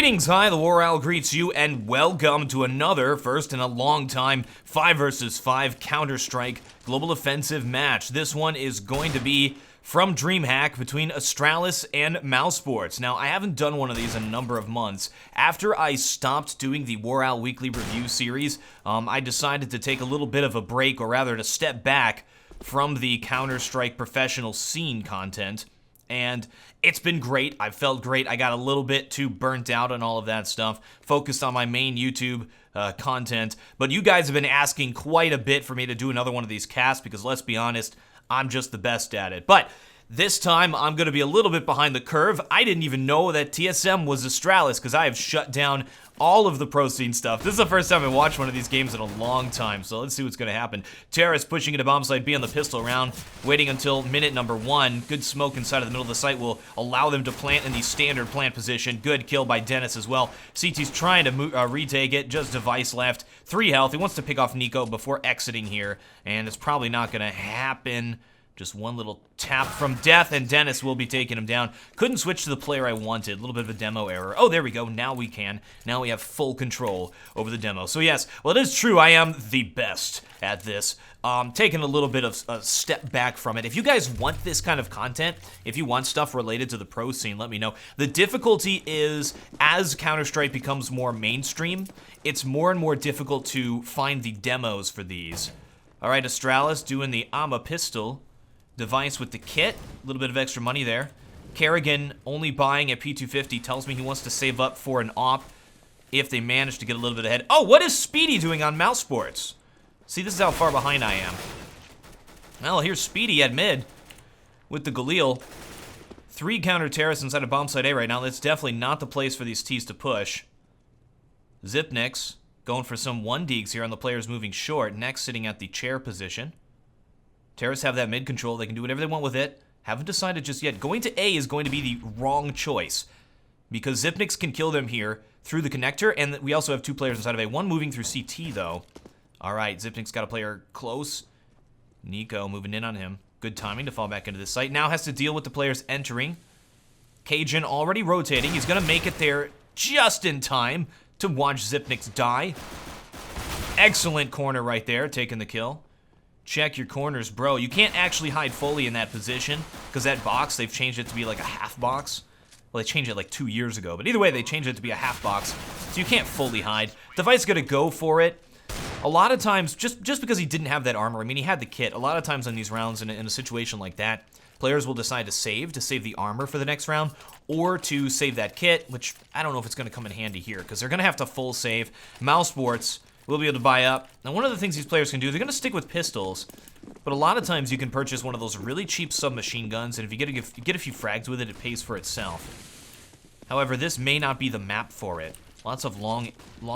Greetings, hi, TheWarOwl greets you, and welcome to another first in a long time 5 vs 5 Counter-Strike Global Offensive match. This one is going to be from DreamHack between Astralis and Mousesports. Now, I haven't done one of these in a number of months. After I stopped doing the WarOwl weekly review series, I decided to take a little bit of a break, or rather to step back from the Counter-Strike professional scene content. And it's been great. I felt great. I got a little bit too burnt out on all of that stuff. Focused on my main YouTube content. But you guys have been asking quite a bit for me to do another one of these casts because, let's be honest, I'm just the best at it. But this time, I'm going to be a little bit behind the curve. I didn't even know that TSM was Astralis because I have shut down all of the pro scene stuff. This is the first time I watched one of these games in a long time, so let's see what's going to happen. Terrace pushing into bomb site B on the pistol round, waiting until minute number 1. Good smoke inside of the middle of the site will allow them to plant in the standard plant position. Good kill by Dennis as well. CT's trying to retake it, just device left. 3 health. He wants to pick off Nico before exiting here, and it's probably not going to happen. Just one little tap from Death, and Dennis will be taking him down. Couldn't switch to the player I wanted. A little bit of a demo error. Oh, there we go. Now we can. Now we have full control over the demo. So yes, well, it is true. I am the best at this. Taking a little bit of a step back from it. If you guys want this kind of content, if you want stuff related to the pro scene, let me know. The difficulty is, as Counter-Strike becomes more mainstream, it's more and more difficult to find the demos for these. All right, Astralis doing the I'm a pistol device with the kit. A little bit of extra money there. Kerrigan only buying at P250 tells me he wants to save up for an op if they manage to get a little bit ahead. Oh, what is Speedy doing on Mousesports? See, this is how far behind I am. Well, here's Speedy at mid with the Galil. 3 counter terrorists inside of bomb site A right now. That's definitely not the place for these T's to push. Zipnix going for some 1-deeks here on the players moving short. Next sitting at the chair position. Terrorists have that mid control. They can do whatever they want with it. Haven't decided just yet. Going to A is going to be the wrong choice because Zipnix can kill them here through the connector, and we also have 2 players inside of A. One moving through CT, though. All right, Zipnix got a player close. Nico moving in on him. Good timing to fall back into this site. Now has to deal with the players entering. Cajun already rotating. He's going to make it there just in time to watch Zipnix die. Excellent corner right there, taking the kill. Check your corners, bro. You can't actually hide fully in that position because that box, they've changed it to be like a half box. Well, they changed it like 2 years ago, but either way, they changed it to be a half box, so you can't fully hide. Device is gonna go for it. A lot of times, just because he didn't have that armor, I mean, he had the kit. A lot of times on these rounds, in a situation like that, players will decide to save the armor for the next round, or to save that kit, which I don't know if it's gonna come in handy here, because they're gonna have to full save. Mousesports will be able to buy up. Now, one of the things these players can do, they're going to stick with pistols, but a lot of times you can purchase one of those really cheap submachine guns, and if you get a few frags with it, it pays for itself. However, this may not be the map for it. Lots of long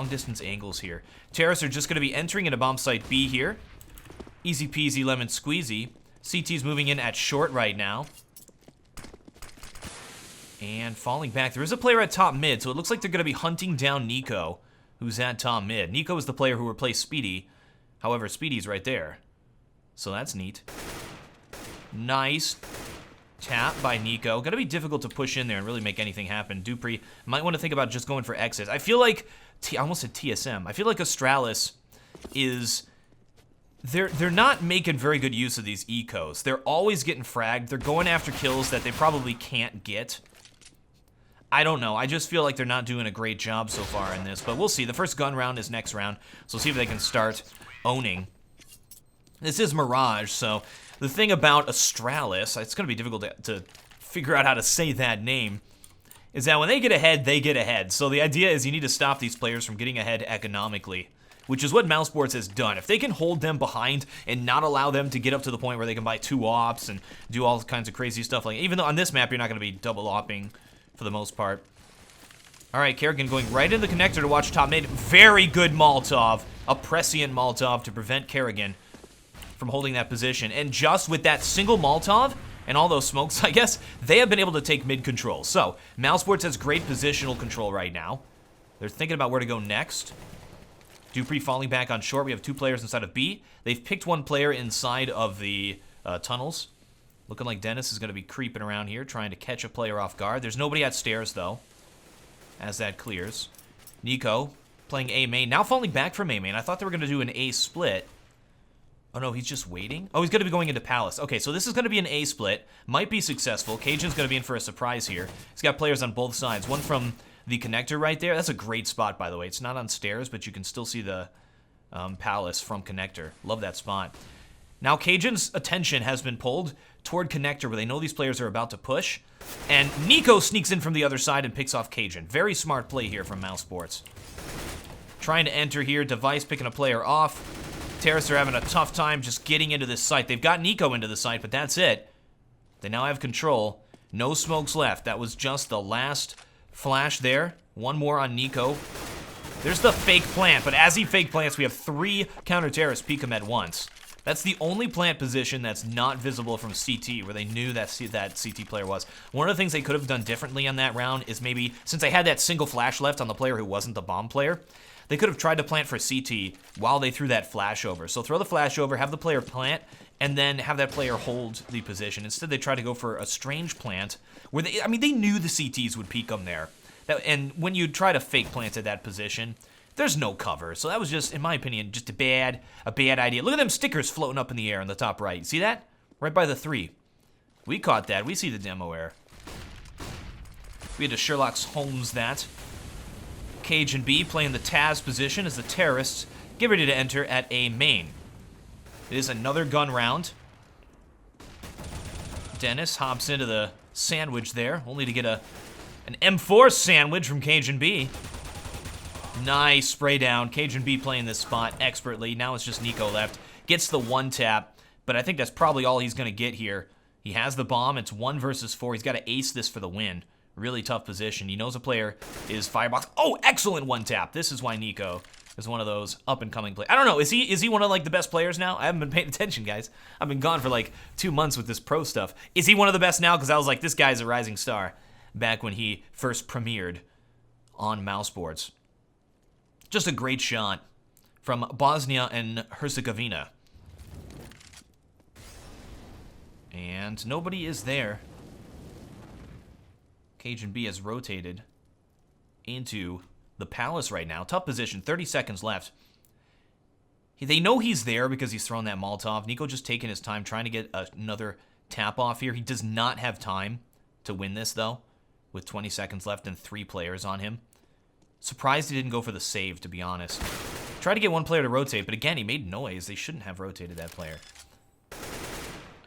distance angles here. Terrorists are just going to be entering into bomb site B here. Easy peasy lemon squeezy. CT's moving in at short right now. And falling back. There is a player at top mid, so it looks like they're going to be hunting down Nico, who's at top mid. Nico is the player who replaced Speedy. However, Speedy's right there. So that's neat. Nice tap by Nico. Gonna be difficult to push in there and really make anything happen. Dupree might want to think about just going for exit. I feel like, I almost said TSM. I feel like Astralis is, they're not making very good use of these ecos. They're always getting fragged. They're going after kills that they probably can't get. I don't know. I just feel like they're not doing a great job so far in this, but we'll see. The first gun round is next round, so we'll see if they can start owning. This is Mirage, so the thing about Astralis, it's going to be difficult to figure out how to say that name, is that when they get ahead, they get ahead. So the idea is you need to stop these players from getting ahead economically, which is what Mousesports has done. If they can hold them behind and not allow them to get up to the point where they can buy 2 ops and do all kinds of crazy stuff, like even though on this map you're not going to be double opping for the most part. All right, Kerrigan going right into the connector to watch top mid. Very good Molotov. A prescient Molotov to prevent Kerrigan from holding that position. And just with that single Molotov and all those smokes, I guess, they have been able to take mid control. So, Mousesports has great positional control right now. They're thinking about where to go next. Dupree falling back on short. We have 2 players inside of B. They've picked 1 player inside of the tunnels. Looking like Dennis is going to be creeping around here, trying to catch a player off guard. There's nobody at stairs, though. as that clears. Nico playing A main, now falling back from A main. I thought they were going to do an A split. Oh no, he's just waiting? Oh, he's going to be going into Palace. Okay, so this is going to be an A split. Might be successful. Cajun's going to be in for a surprise here. He's got players on both sides. One from the connector right there. That's a great spot, by the way. It's not on stairs, but you can still see the Palace from connector. Love that spot. Now, Cajun's attention has been pulled toward connector where they know these players are about to push. And Nico sneaks in from the other side and picks off Cajun. Very smart play here from Mousesports. Trying to enter here. Device picking a player off. Terrorists are having a tough time just getting into this site. They've got Nico into the site, but that's it. They now have control. No smokes left. That was just the last flash there. One more on Nico. There's the fake plant, but as he fake plants, we have 3 counter-terrorists peek him at once. That's the only plant position that's not visible from CT, where they knew that CT player was. One of the things they could have done differently on that round is maybe, since they had that single flash left on the player who wasn't the bomb player, they could have tried to plant for CT while they threw that flash over. So throw the flash over, have the player plant, and then have that player hold the position. Instead, they tried to go for a strange plant where they knew the CTs would peek them there. And when you try to fake plant at that position, there's no cover. So that was just, in my opinion, just a bad idea. Look at them stickers floating up in the air on the top right. See that? Right by the 3. We caught that. We see the demo error. We had to Sherlock Holmes that. Cajun B playing the Taz position as the terrorists get ready to enter at A main. It is another gun round. Dennis hops into the sandwich there, only to get an M4 sandwich from Cajun B. Nice spray down. Cajun B playing this spot expertly. Now it's just Nico left. Gets the 1-tap, but I think that's probably all he's going to get here. He has the bomb. It's 1 versus 4. He's got to ace this for the win. Really tough position. He knows a player is firebox. Oh, excellent 1-tap. This is why Nico is one of those up-and-coming players. I don't know. Is he one of like the best players now? I haven't been paying attention, guys. I've been gone for like 2 months with this pro stuff. Is he one of the best now? Because I was like, this guy's a rising star back when he first premiered on Mousesports. Just a great shot from Bosnia and Herzegovina. And nobody is there. Cajun B has rotated into the Palace right now. Tough position, 30 seconds left. They know he's there because he's thrown that Molotov. Nico just taking his time trying to get another tap off here. He does not have time to win this, though, with 20 seconds left and 3 players on him. Surprised he didn't go for the save, to be honest. Tried to get one player to rotate, but again, he made noise. They shouldn't have rotated that player.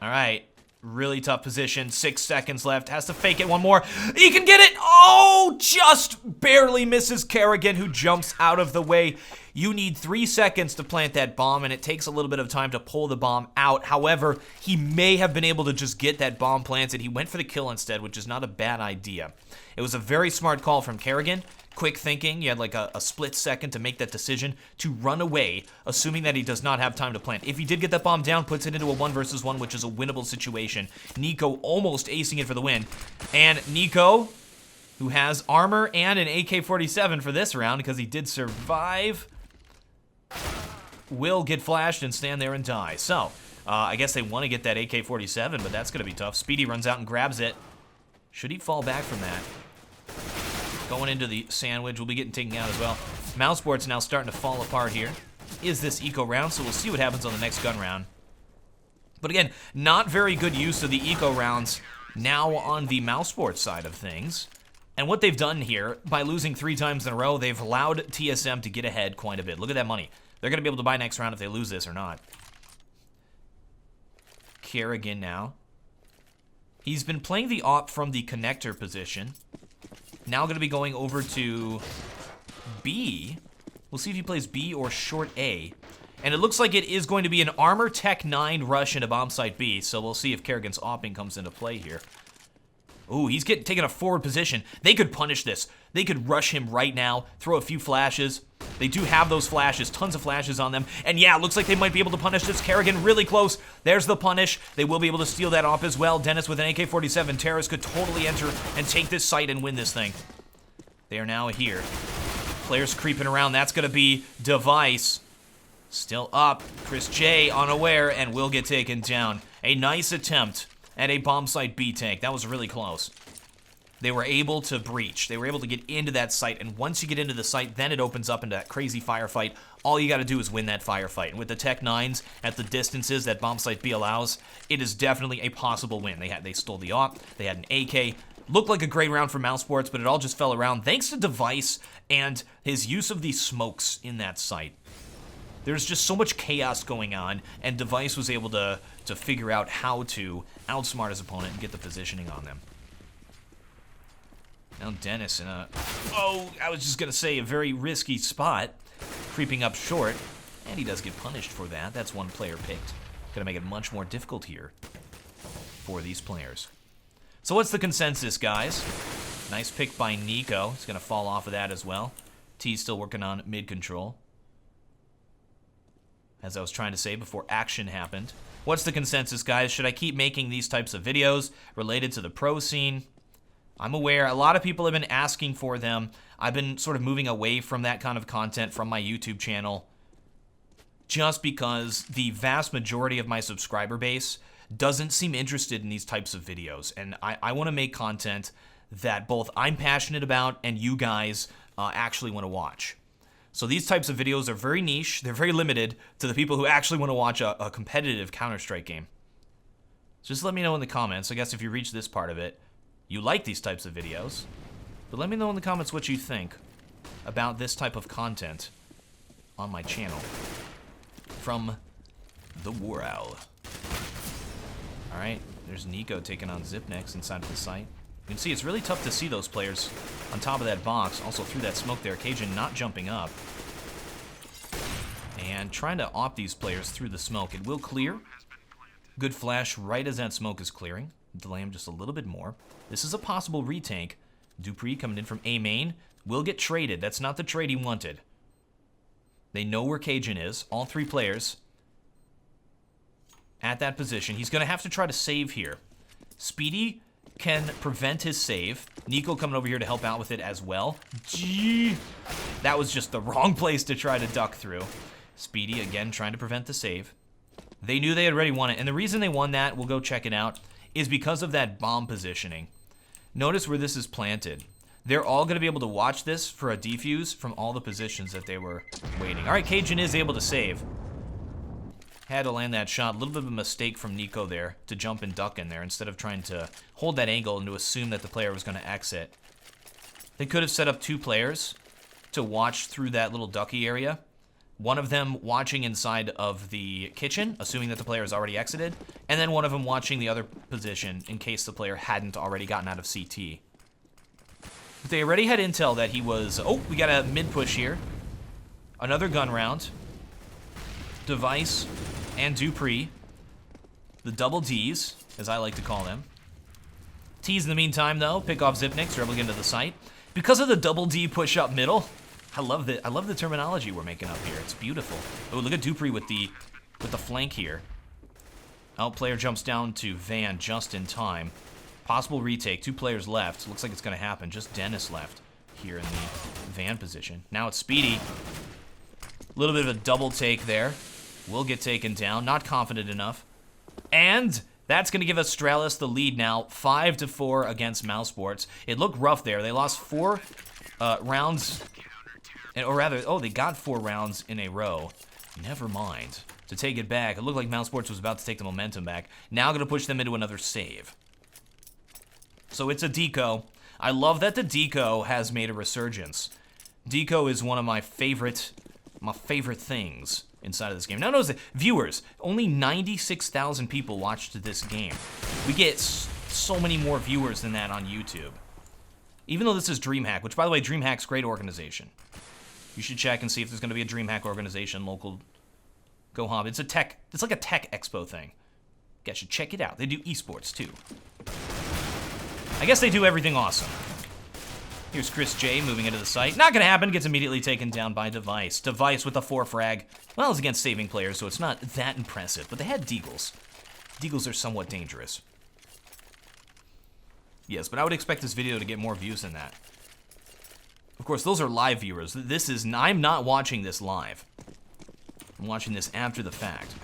All right. Really tough position. 6 seconds left. Has to fake it one more. He can get it. Oh, just barely misses Kerrigan, who jumps out of the way. You need 3 seconds to plant that bomb, and it takes a little bit of time to pull the bomb out. However, he may have been able to just get that bomb planted. He went for the kill instead, which is not a bad idea. It was a very smart call from Kerrigan. Quick thinking. You had like a split second to make that decision to run away, assuming that he does not have time to plant. If he did get that bomb down, puts it into a 1 versus 1, which is a winnable situation. Nico almost acing it for the win. And Nico, who has armor and an AK-47 for this round because he did survive, will get flashed and stand there and die. So, I guess they want to get that AK-47, but that's going to be tough. Speedy runs out and grabs it. Should he fall back from that? Going into the sandwich, will be getting taken out as well. Mousesports now starting to fall apart here. Is this eco round? So we'll see what happens on the next gun round. But again, not very good use of the eco rounds now on the Mousesports side of things. And what they've done here, by losing 3 times in a row, they've allowed TSM to get ahead quite a bit. Look at that money. They're going to be able to buy next round if they lose this or not. Kerrigan now. He's been playing the op from the connector position. Now going to be going over to B. We'll see if he plays B or short A. And it looks like it is going to be an Armor Tech 9 rush into bomb site B, so we'll see if Kerrigan's opping comes into play here. Ooh, he's taking a forward position. They could punish this. They could rush him right now, throw a few flashes. They do have those flashes, tons of flashes on them. And yeah, it looks like they might be able to punish this. Kerrigan really close. There's the punish. They will be able to steal that off as well. Dennis with an AK-47. Terrorists could totally enter and take this site and win this thing. They are now here. Players creeping around. That's going to be Device. Still up. Chris J unaware and will get taken down. A nice attempt at a bomb site B tank. That was really close. they were able to breach. They were able to get into that site, and once you get into the site, then it opens up into that crazy firefight. All you got to do is win that firefight. And with the Tech 9s at the distances that Bomb Site B allows, it is definitely a possible win. They stole the AWP, they had an AK. Looked like a great round for Mousesports, but it all just fell around thanks to Device and his use of these smokes in that site. There's just so much chaos going on, and Device was able to figure out how to outsmart his opponent and get the positioning on them. Now Dennis in a, I was just going to say a very risky spot, creeping up short, and he does get punished for that. That's one player picked. Going to make it much more difficult here for these players. So what's the consensus, guys? Nice pick by Nico. He's going to fall off of that as well. T's still working on mid control. As I was trying to say before action happened. What's the consensus, guys? Should I keep making these types of videos related to the pro scene? I'm aware a lot of people have been asking for them. I've been sort of moving away from that kind of content from my YouTube channel just because the vast majority of my subscriber base doesn't seem interested in these types of videos. And I want to make content that both I'm passionate about and you guys actually want to watch. So these types of videos are very niche. They're very limited to the people who actually want to watch a competitive Counter-Strike game. Just let me know in the comments. I guess if you reach this part of it, you like these types of videos. But let me know in the comments what you think about this type of content on my channel. From TheWarOwl. Alright, there's Nico taking on Zipnex inside of the site. You can see it's really tough to see those players on top of that box. Also through that smoke there, Cajun not jumping up. And trying to op these players through the smoke. It will clear. Good flash right as that smoke is clearing. Delay him just a little bit more. This is a possible retank. Dupree coming in from A main. Will get traded. That's not the trade he wanted. They know where Cajun is. All three players at that position. He's going to have to try to save here. Speedy can prevent his save. Nico coming over here to help out with it as well. Gee, that was just the wrong place to try to duck through. Speedy again trying to prevent the save. They knew they had already won it, and the reason they won that, we'll go check it out, is because of that bomb positioning. Notice where this is planted. They're all going to be able to watch this for a defuse from all the positions that they were waiting. All right, Cajun is able to save. Had to land that shot. A little bit of a mistake from Nico there to jump and duck in there instead of trying to hold that angle and to assume that the player was going to exit. They could have set up two players to watch through that little ducky area. One of them watching inside of the kitchen, assuming that the player has already exited, and then one of them watching the other position in case the player hadn't already gotten out of CT. But they already had intel that he was... Oh, we got a mid-push here. Another gun round. Device and Dupree. The double Ds, as I like to call them. T's in the meantime, though. Pick off Zipnex. They're able to get into the site. Because of the double D push up middle, I love the terminology we're making up here. It's beautiful. Oh, look at Dupree with the flank here. Oh, player jumps down to Van just in time. Possible retake. Two players left. Looks like it's going to happen. Just Dennis left here in the Van position. Now it's Speedy. A little bit of a double take there. Will get taken down. Not confident enough. And that's going to give Astralis the lead now. 5-4 against Mousesports. It looked rough there. They lost 4 rounds. Or rather, oh, they got 4 rounds in a row. Never mind. To take it back, it looked like Mousesports was about to take the momentum back. Now going to push them into another save. So it's a deco. I love that the deco has made a resurgence. Deco is one of my favorite things inside of this game. Now notice that viewers, only 96,000 people watched this game. We get so many more viewers than that on YouTube. Even though this is DreamHack, which by the way, DreamHack's a great organization. You should check and see if there's going to be a DreamHack organization local. Go home. It's like a tech expo thing. You guys should check it out. They do esports too. I guess they do everything awesome. Here's Chris J moving into the site. Not gonna happen. Gets immediately taken down by Device. Device with a 4 frag. Well, it's against saving players, so it's not that impressive. But they had deagles. Deagles are somewhat dangerous. Yes, but I would expect this video to get more views than that. Of course, those are live viewers. I'm not watching this live. I'm watching this after the fact.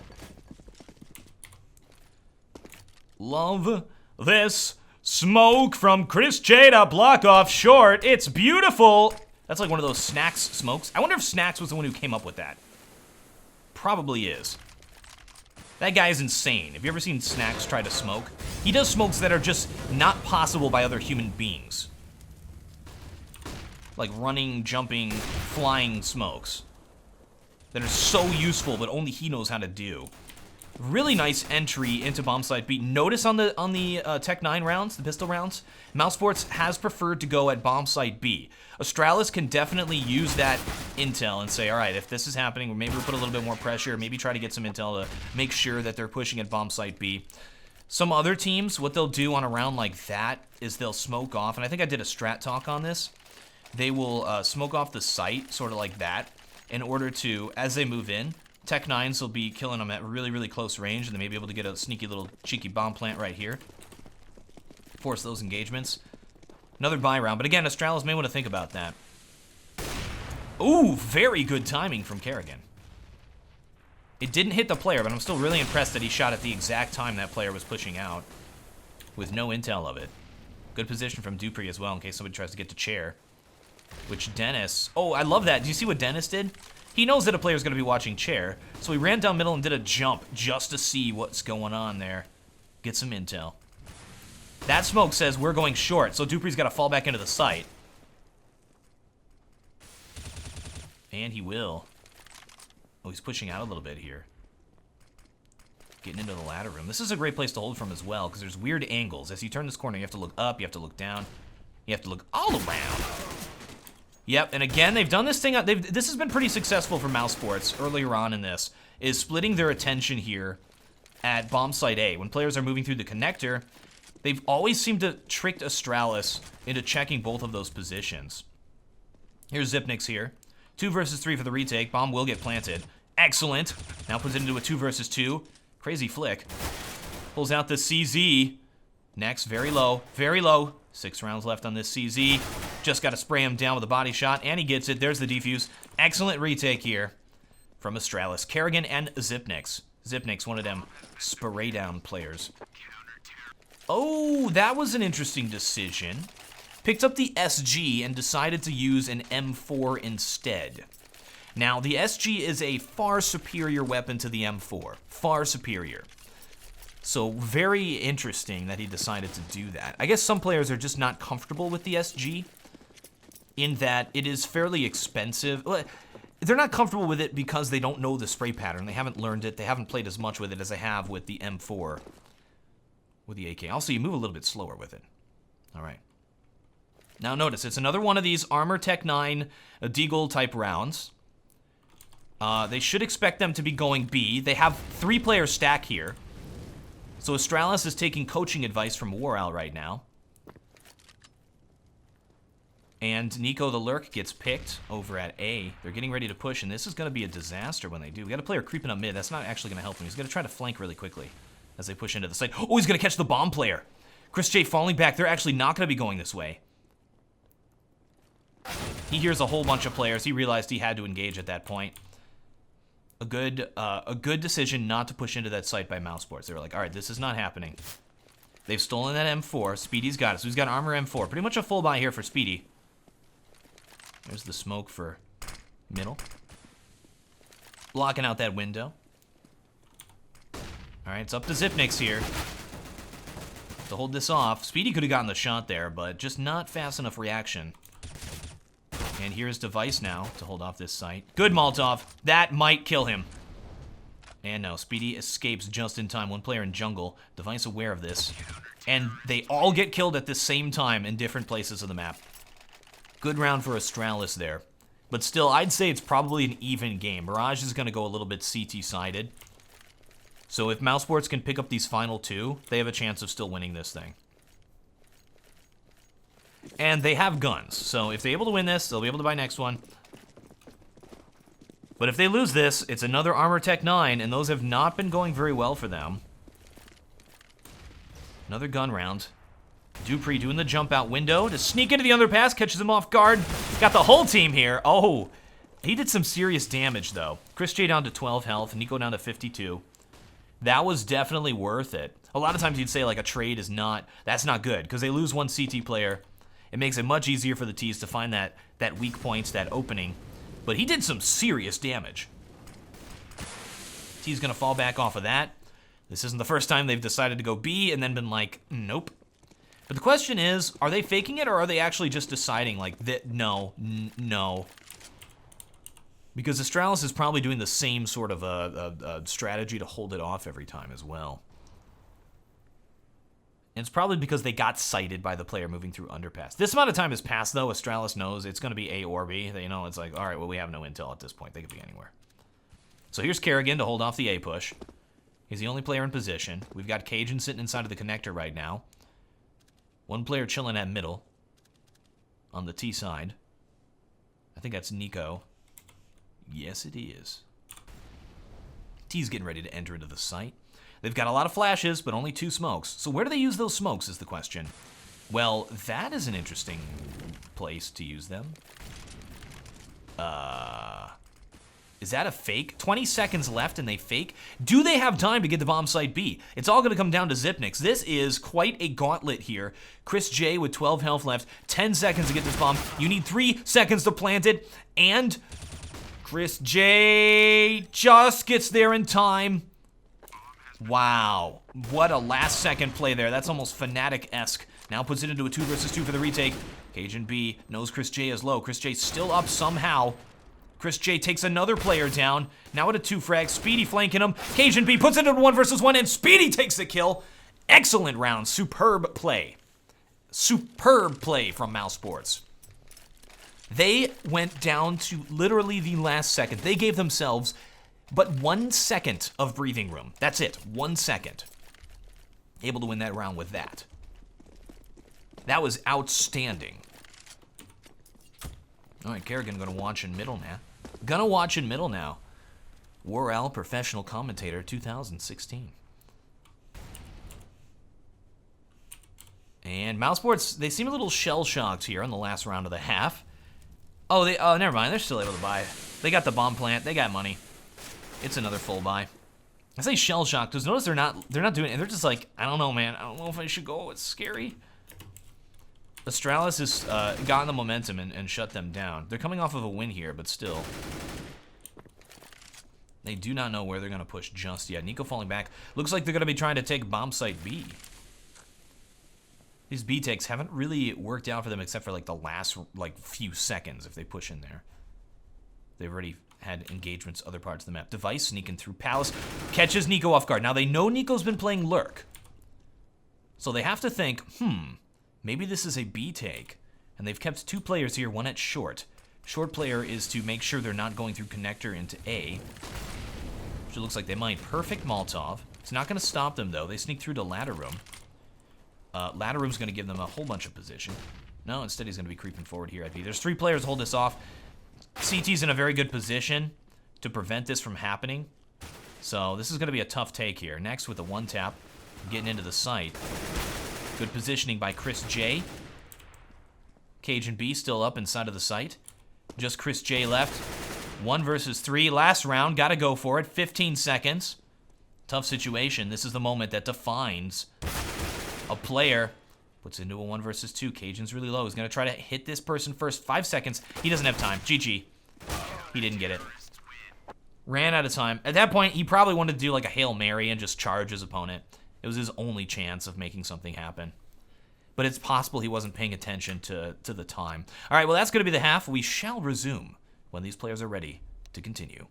Love this Smoke from Chris J to block off short. It's beautiful. That's like one of those Snacks smokes. I wonder if Snacks was the one who came up with that. Probably is. That guy is insane. Have you ever seen Snacks try to smoke? He does smokes that are just not possible by other human beings. Like running, jumping, flying smokes. That are so useful, but only he knows how to do. Really nice entry into bomb site B. Notice on the Tech 9 rounds, the pistol rounds, Mousesports has preferred to go at bomb site B. Astralis can definitely use that intel and say, all right, if this is happening, maybe we'll put a little bit more pressure, maybe try to get some intel to make sure that they're pushing at bomb site B. Some other teams, what they'll do on a round like that is they'll smoke off, and I think I did a strat talk on this. They will smoke off the site, sort of like that, in order to, as they move in, Tech 9s will be killing them at really, really close range, and they may be able to get a sneaky little cheeky bomb plant right here. Force those engagements. Another buy round, but again, Astralis may want to think about that. Ooh, very good timing from Kerrigan. It didn't hit the player, but I'm still really impressed that he shot at the exact time that player was pushing out with no intel of it. Good position from Dupree as well in case somebody tries to get to chair. Which Dennis... Oh, I love that. Do you see what Dennis did? He knows that a player's going to be watching chair, so he ran down middle and did a jump just to see what's going on there. Get some intel. That smoke says we're going short, so Dupree's got to fall back into the site. And he will. Oh, he's pushing out a little bit here. Getting into the ladder room. This is a great place to hold from as well, because there's weird angles. As you turn this corner, you have to look up, you have to look down, you have to look all around. Yep, and again, they've done this thing. This has been pretty successful for Mousesports earlier on in this, is splitting their attention here at bomb site A. When players are moving through the connector, they've always seemed to trick Astralis into checking both of those positions. Here's Zipnix here. 2 versus 3 for the retake. Bomb will get planted. Excellent. Now puts it into a 2 versus 2. Crazy flick. Pulls out the CZ. Next, very low, very low. 6 rounds left on this CZ. Just got to spray him down with a body shot, and he gets it. There's the defuse. Excellent retake here from Astralis. Kerrigan and Zipnix. Zipnix, one of them spray down players. Oh, that was an interesting decision. Picked up the SG and decided to use an M4 instead. Now, the SG is a far superior weapon to the M4. Far superior. So very interesting that he decided to do that. I guess some players are just not comfortable with the SG in that it is fairly expensive. They're not comfortable with it because they don't know the spray pattern. They haven't learned it. They haven't played as much with it as they have with the M4, with the AK. Also, you move a little bit slower with it. All right. Now notice, it's another one of these Armor Tech 9 Deagle type rounds. They should expect them to be going B. They have 3-player stack here. So Astralis is taking coaching advice from WarOwl right now. And Nico the Lurk gets picked over at A. They're getting ready to push, and this is going to be a disaster when they do. We got a player creeping up mid. That's not actually going to help him. He's going to try to flank really quickly as they push into the site. Oh, he's going to catch the bomb player. Chris J falling back. They're actually not going to be going this way. He hears a whole bunch of players. He realized he had to engage at that point. A good decision not to push into that site by Mousesports. They were like, all right, this is not happening. They've stolen that M4. Speedy's got it. So he's got armor M4. Pretty much a full buy here for Speedy. There's the smoke for middle. Blocking out that window. All right, it's up to Zipnix here to hold this off. Speedy could have gotten the shot there, but just not fast enough reaction. And here's Device now to hold off this site. Good Molotov. That might kill him. And no, Speedy escapes just in time. 1 player in jungle. Device aware of this. And they all get killed at the same time in different places of the map. Good round for Astralis there. But still, I'd say it's probably an even game. Mirage is going to go a little bit CT-sided. So if Mousesports can pick up these final 2, they have a chance of still winning this thing. And they have guns, so if they're able to win this, they'll be able to buy next one. But if they lose this, it's another Armor Tech 9, and those have not been going very well for them. Another gun round. Dupree doing the jump out window to sneak into the underpass, catches him off guard. Got the whole team here. Oh, he did some serious damage, though. Chris J down to 12 health, Nico down to 52. That was definitely worth it. A lot of times you'd say like a trade is not, that's not good, because they lose one CT player. It makes it much easier for the T's to find that weak points, that opening. But he did some serious damage. T's gonna fall back off of that. This isn't the first time they've decided to go B and then been like, nope. But the question is, are they faking it or are they actually just deciding like that? No, no. Because Astralis is probably doing the same sort of a strategy to hold it off every time as well. And it's probably because they got sighted by the player moving through underpass. This amount of time has passed, though. Astralis knows it's going to be A or B. They know it's like, all right, well, we have no intel at this point. They could be anywhere. So here's Kerrigan to hold off the A push. He's the only player in position. We've got Cajun sitting inside of the connector right now. One player chilling at middle on the T side. I think that's Nico. Yes, it is. T's getting ready to enter into the site. They've got a lot of flashes, but only 2 smokes. So where do they use those smokes is the question. Well, that is an interesting place to use them. Is that a fake? 20 seconds left and they fake? Do they have time to get to bomb site B? It's all gonna come down to Zipniks. This is quite a gauntlet here. Chris J with 12 health left, 10 seconds to get this bomb. You need 3 seconds to plant it, and Chris J just gets there in time. Wow, what a last second play there. That's almost Fnatic-esque. Now puts it into a 2 versus 2 for the retake. Cajun B knows Chris J is low. Chris J still up somehow. Chris J takes another player down. Now at a 2 frag. Speedy flanking him. Cajun B puts it into 1 versus 1 and Speedy takes the kill. Excellent round. Superb play. Superb play from Mousesports. They went down to literally the last second. They gave themselves but 1 second of breathing room. That's it. 1 second. Able to win that round with that. That was outstanding. All right, Kerrigan gonna watch in middle now. Gonna watch in middle now. WarOwl Professional Commentator 2016. And Mousesports, they seem a little shell-shocked here in the last round of the half. Oh, never mind. They're still able to buy. They got the bomb plant. They got money. It's another full buy. I say shell-shocked because notice they're not doing it. They're just like, I don't know, man. I don't know if I should go. It's scary. Astralis has gotten the momentum and shut them down. They're coming off of a win here, but still. They do not know where they're going to push just yet. Nico falling back. Looks like they're going to be trying to take bomb site B. These B takes haven't really worked out for them except for like the last few seconds if they push in there. They've already had engagements other parts of the map. Device sneaking through Palace. Catches Nico off guard. Now they know Nico's been playing Lurk. So they have to think, maybe this is a B take. And they've kept 2 players here, one at short. Short player is to make sure they're not going through connector into A. Which it looks like they might. Perfect Molotov. It's not going to stop them though. They sneak through to ladder room. Ladder room's going to give them a whole bunch of position. No, instead he's going to be creeping forward here at B. There's 3 players to hold this off. CT's in a very good position to prevent this from happening. So this is going to be a tough take here. Next with the 1-tap, getting into the site. Good positioning by Chris J. Cajun B still up inside of the site. Just Chris J left. 1 versus 3. Last round, got to go for it. 15 seconds. Tough situation. This is the moment that defines a player. Puts into a 1 versus 2. Cajun's really low. He's going to try to hit this person first. 5 seconds. He doesn't have time. GG. He didn't get it. Ran out of time. At that point, he probably wanted to do like a Hail Mary and just charge his opponent. It was his only chance of making something happen. But it's possible he wasn't paying attention to the time. All right, well, that's going to be the half. We shall resume when these players are ready to continue.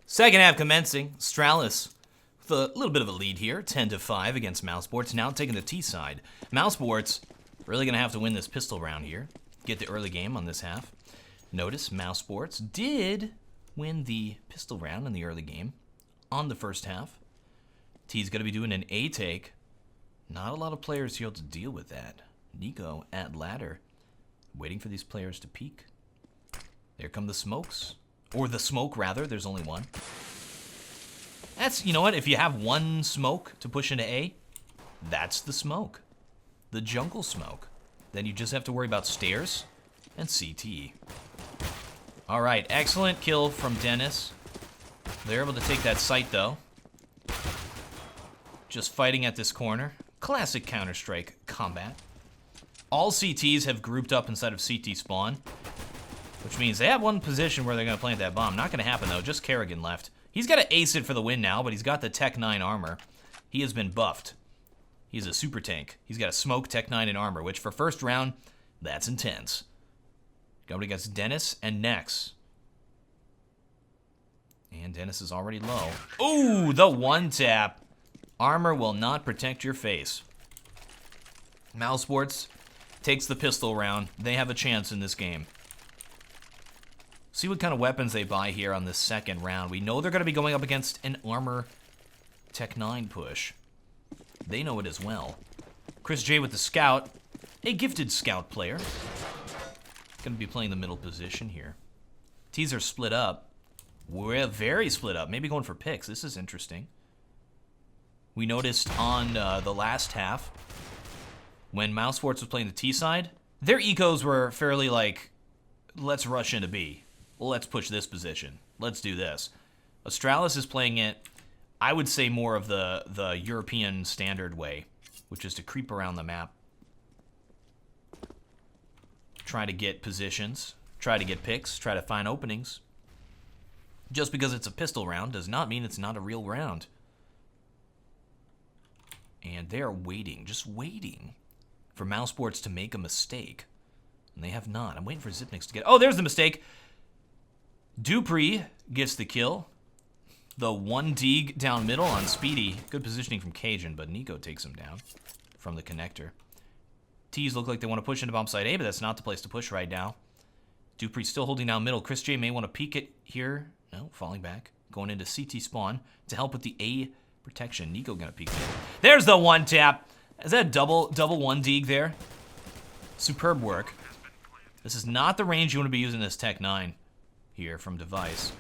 Second half commencing. Astralis with a little bit of a lead here, 10-5 against Mousesports. Now taking the T side. Mousesports really going to have to win this pistol round here. Get the early game on this half. Notice Mousesports did win the pistol round in the early game on the first half. T's going to be doing an A take. Not a lot of players here to deal with that. Nico at ladder, waiting for these players to peek. There come the smokes. Or the smoke, rather. There's only one. That's, you know what? If you have 1 smoke to push into A, that's the smoke. The jungle smoke. Then you just have to worry about stairs and CT. All right, excellent kill from Dennis. They're able to take that site, though. just fighting at this corner. Classic Counter-Strike combat. All CTs have grouped up inside of CT spawn, which means they have one position where they're going to plant that bomb. Not going to happen, though. Just Kerrigan left. He's got to ace it for the win now, but he's got the Tech 9 armor. He has been buffed. He's a super tank. He's got a smoke, Tech 9, and armor, which for first round, that's intense. Going against Dennis and Nex. And Dennis is already low. Ooh, the one tap. Armor will not protect your face. Mousesports takes the pistol round. They have a chance in this game. See what kind of weapons they buy here on this second round. We know they're going to be going up against an armor Tech 9 push. They know it as well. Chris J with the scout. A gifted scout player. Going to be playing the middle position here. T's are split up. We're very split up. Maybe going for picks. This is interesting. We noticed on the last half, when Mousesports was playing the T side, their ecos were fairly like, let's rush into B. Let's push this position. Let's do this. Astralis is playing it, I would say, more of the European standard way, which is to creep around the map. Try to get positions, try to get picks, try to find openings. Just because it's a pistol round does not mean it's not a real round. And they are waiting, just waiting for Mousesports to make a mistake. And they have not. I'm waiting for Zipnix to get... Oh, there's the mistake. Dupree gets the kill. The 1D down middle on Speedy. Good positioning from Cajun, but Nico takes him down from the connector. T's look like they want to push into bomb site A, but that's not the place to push right now. Dupree still holding down middle. Chris J may want to peek it here. No, falling back. Going into CT spawn to help with the A protection. Nico gonna peek it. There's the one tap. Is that double 1D there? Superb work. This is not the range you want to be using this Tech 9 here from Device.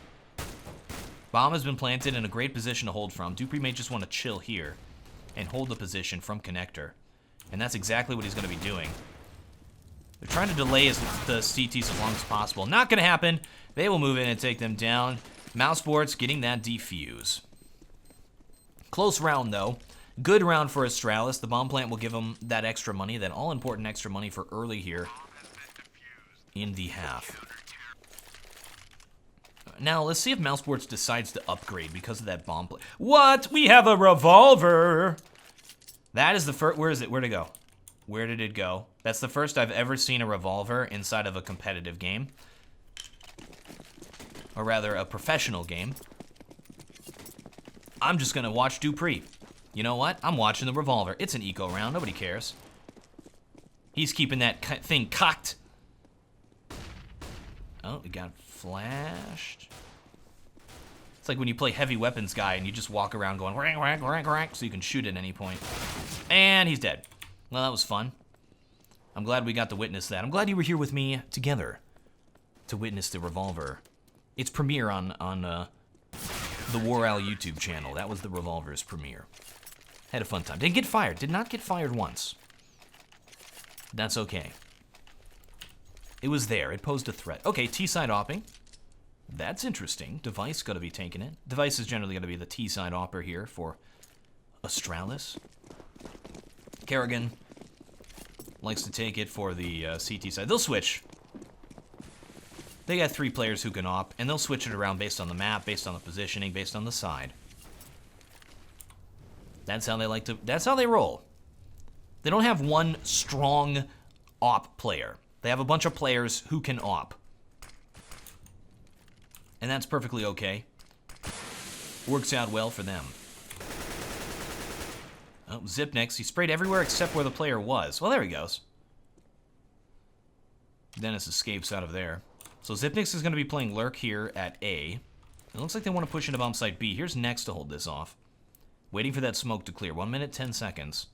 Bomb has been planted in a great position to hold from. Dupree may just want to chill here and hold the position from connector. And that's exactly what he's going to be doing. They're trying to delay the CTs as long as possible. Not going to happen. They will move in and take them down. Mousesports getting that defuse. Close round, though. Good round for Astralis. The bomb plant will give them that extra money, that all-important extra money for early here in the half. Now, let's see if Mousesports decides to upgrade because of that bomb plant. What? We have a revolver! That is the first... Where is it? Where'd it go? Where did it go? That's the first I've ever seen a revolver inside of a competitive game. Or rather, a professional game. I'm just gonna watch Dupree. You know what? I'm watching the revolver. It's an eco round. Nobody cares. He's keeping that thing cocked. Oh, we got flashed. It's like when you play heavy weapons guy and you just walk around going rank, rank, rank, rank, so you can shoot at any point. And he's dead. Well, that was fun. I'm glad we got to witness that. I'm glad you were here with me together to witness the revolver. Its premiere on the WarOwl YouTube channel. That was the revolver's premiere. Had a fun time. Didn't get fired. Did not get fired once. That's okay. It was there. It posed a threat. Okay, T-side opping. That's interesting. Device got to be taking it. Device is generally going to be the T-side opper here for Astralis. Kerrigan likes to take it for the CT side. They'll switch. They got 3 players who can op, and they'll switch it around based on the map, based on the positioning, based on the side. That's how they like to. That's how they roll. They don't have one strong op player. They have a bunch of players who can op. And that's perfectly okay. Works out well for them. Oh, Zipnix. He sprayed everywhere except where the player was. Well, there he goes. Dennis escapes out of there. So Zipnix is going to be playing Lurk here at A. It looks like they want to push into bomb site B. Here's Nex to hold this off. Waiting for that smoke to clear. 1 minute, 10 seconds.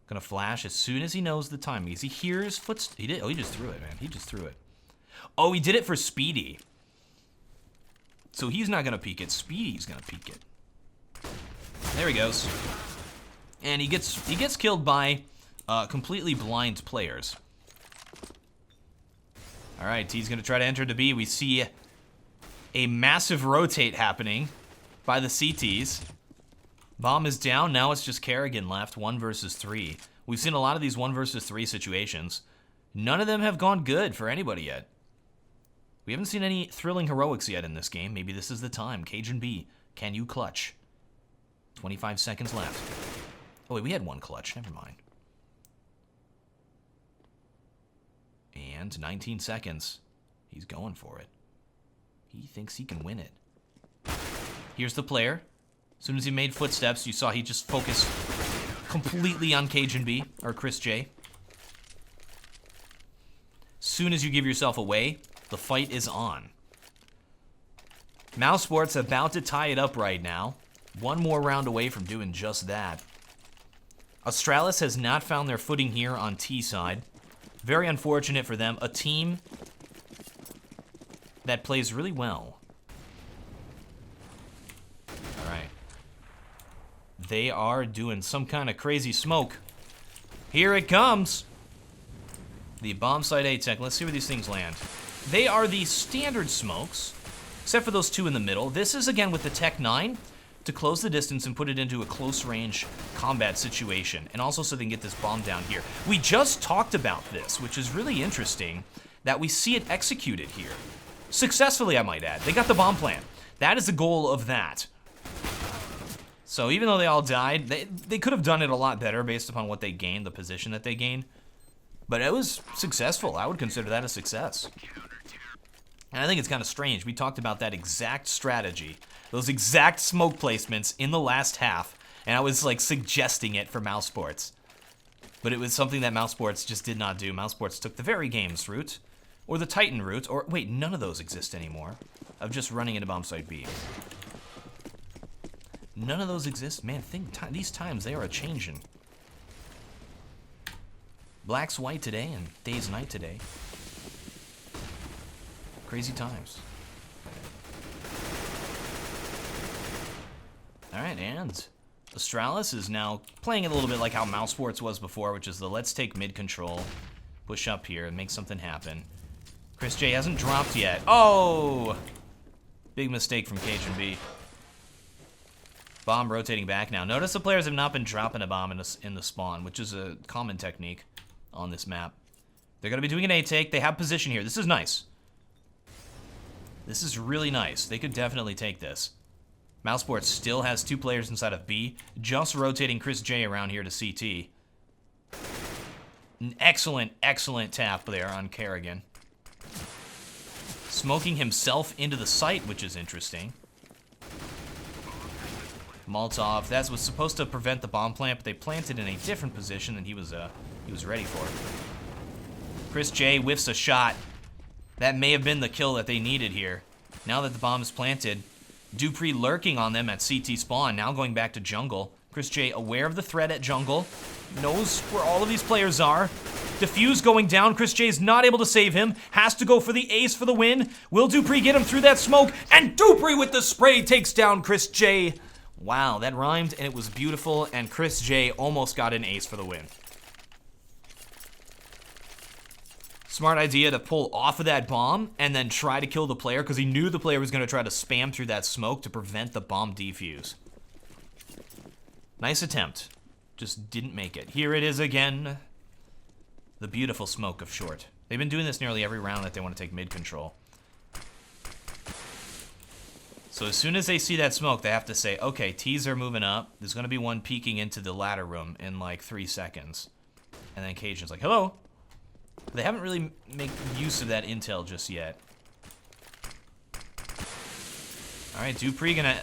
Gonna flash as soon as he knows the timing. As he hears footsteps. He did. Oh, he just threw it, man. He just threw it. Oh, he did it for Speedy. So he's not gonna peek it. Speedy's gonna peek it. There he goes. And he gets killed by completely blind players. All right, T's gonna try to enter to B. We see a massive rotate happening by the CTs. Bomb is down. Now it's just Kerrigan left. 1 versus 3. We've seen a lot of these 1 versus 3 situations. None of them have gone good for anybody yet. We haven't seen any thrilling heroics yet in this game. Maybe this is the time. Cajun B, can you clutch? 25 seconds left. Oh, wait, we had 1 clutch. Never mind. And 19 seconds. He's going for it. He thinks he can win it. Here's the player. As soon as he made footsteps, you saw he just focused completely on Cajun B, or Chris J. Soon as you give yourself away, the fight is on. Mousesports about to tie it up right now. 1 more round away from doing just that. Astralis has not found their footing here on T side. Very unfortunate for them. A team that plays really well. Alright. They are doing some kind of crazy smoke. Here it comes. The bomb site A tech. Let's see where these things land. They are the standard smokes, except for those 2 in the middle. This is again with the Tech 9 to close the distance and put it into a close range combat situation, and also so they can get this bomb down here. We just talked about this, which is really interesting, that we see it executed here. Successfully, I might add. They got the bomb plan. That is the goal of that. So even though they all died, they could have done it a lot better based upon what they gained, the position that they gained. But it was successful. I would consider that a success. And I think it's kind of strange. We talked about that exact strategy, those exact smoke placements in the last half, and I was like suggesting it for Mousesports. But it was something that Mousesports just did not do. Mousesports took the Very Games route, or the Titan route, or wait, none of those exist anymore, of just running into bomb site B. None of those exist. Man, these times, they are a-changing. Black's white today, and day's night today. Crazy times. Alright, and Astralis is now playing it a little bit like how Mousesports was before, which is the let's take mid control, push up here, and make something happen. Chris J hasn't dropped yet. Oh! Big mistake from Cajun B. Bomb rotating back now. Notice the players have not been dropping a bomb in the spawn, which is a common technique on this map. They're going to be doing an A take. They have position here. This is nice. This is really nice. They could definitely take this. Mousesports still has 2 players inside of B, just rotating Chris J around here to CT. An excellent, excellent tap there on Kerrigan. Smoking himself into the site, which is interesting. Molotov, that was supposed to prevent the bomb plant, but they planted in a different position than he was ready for. Chris J whiffs a shot. That may have been the kill that they needed here. Now that the bomb is planted, Dupree lurking on them at CT spawn, now going back to jungle. Chris J aware of the threat at jungle, knows where all of these players are. Diffuse going down, Chris J is not able to save him, has to go for the ace for the win. Will Dupree get him through that smoke? And Dupree with the spray takes down Chris J. Wow, that rhymed and it was beautiful, and Chris J almost got an ace for the win. Smart idea to pull off of that bomb and then try to kill the player, because he knew the player was going to try to spam through that smoke to prevent the bomb defuse. Nice attempt. Just didn't make it. Here it is again. The beautiful smoke of short. They've been doing this nearly every round that they want to take mid control. So as soon as they see that smoke, they have to say, okay, T's are moving up. There's going to be one peeking into the ladder room in like 3 seconds. And then Cajun's like, hello? They haven't really made use of that intel just yet. All right, Dupree gonna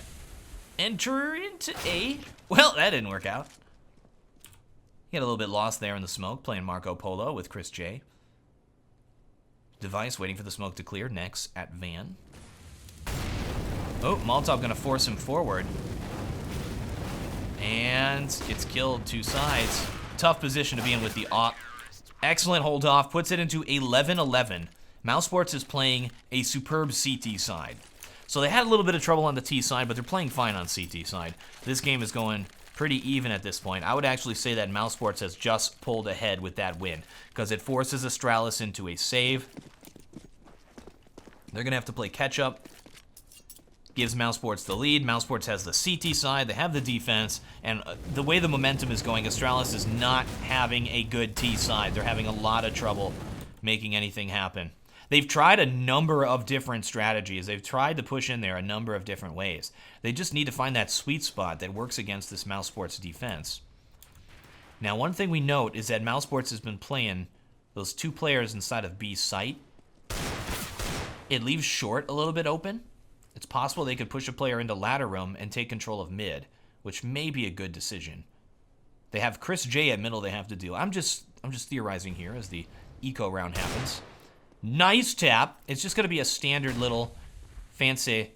enter into A. Well, that didn't work out. He got a little bit lost there in the smoke, playing Marco Polo with Chris J. Device waiting for the smoke to clear. Next at Van. Oh, Molotov gonna force him forward. And gets killed 2 sides. Tough position to be in with the op. Excellent hold off, puts it into 11-11. Mousesports is playing a superb CT side. So they had a little bit of trouble on the T side, but they're playing fine on CT side. This game is going pretty even at this point. I would actually say that Mousesports has just pulled ahead with that win, because it forces Astralis into a save. They're going to have to play catch up. gives Mousesports the lead. Mousesports has the CT side, they have the defense, and the way the momentum is going, Astralis is not having a good T side. They're having a lot of trouble making anything happen. They've tried a number of different strategies. They've tried to push in there a number of different ways. They just need to find that sweet spot that works against this Mousesports defense. Now, one thing we note is that Mousesports has been playing those 2 players inside of B's site. It leaves short a little bit open. It's possible they could push a player into ladder room and take control of mid, which may be a good decision. They have Chris J at middle they have to deal. I'm just theorizing here as the eco round happens. Nice tap. It's just going to be a standard little fancy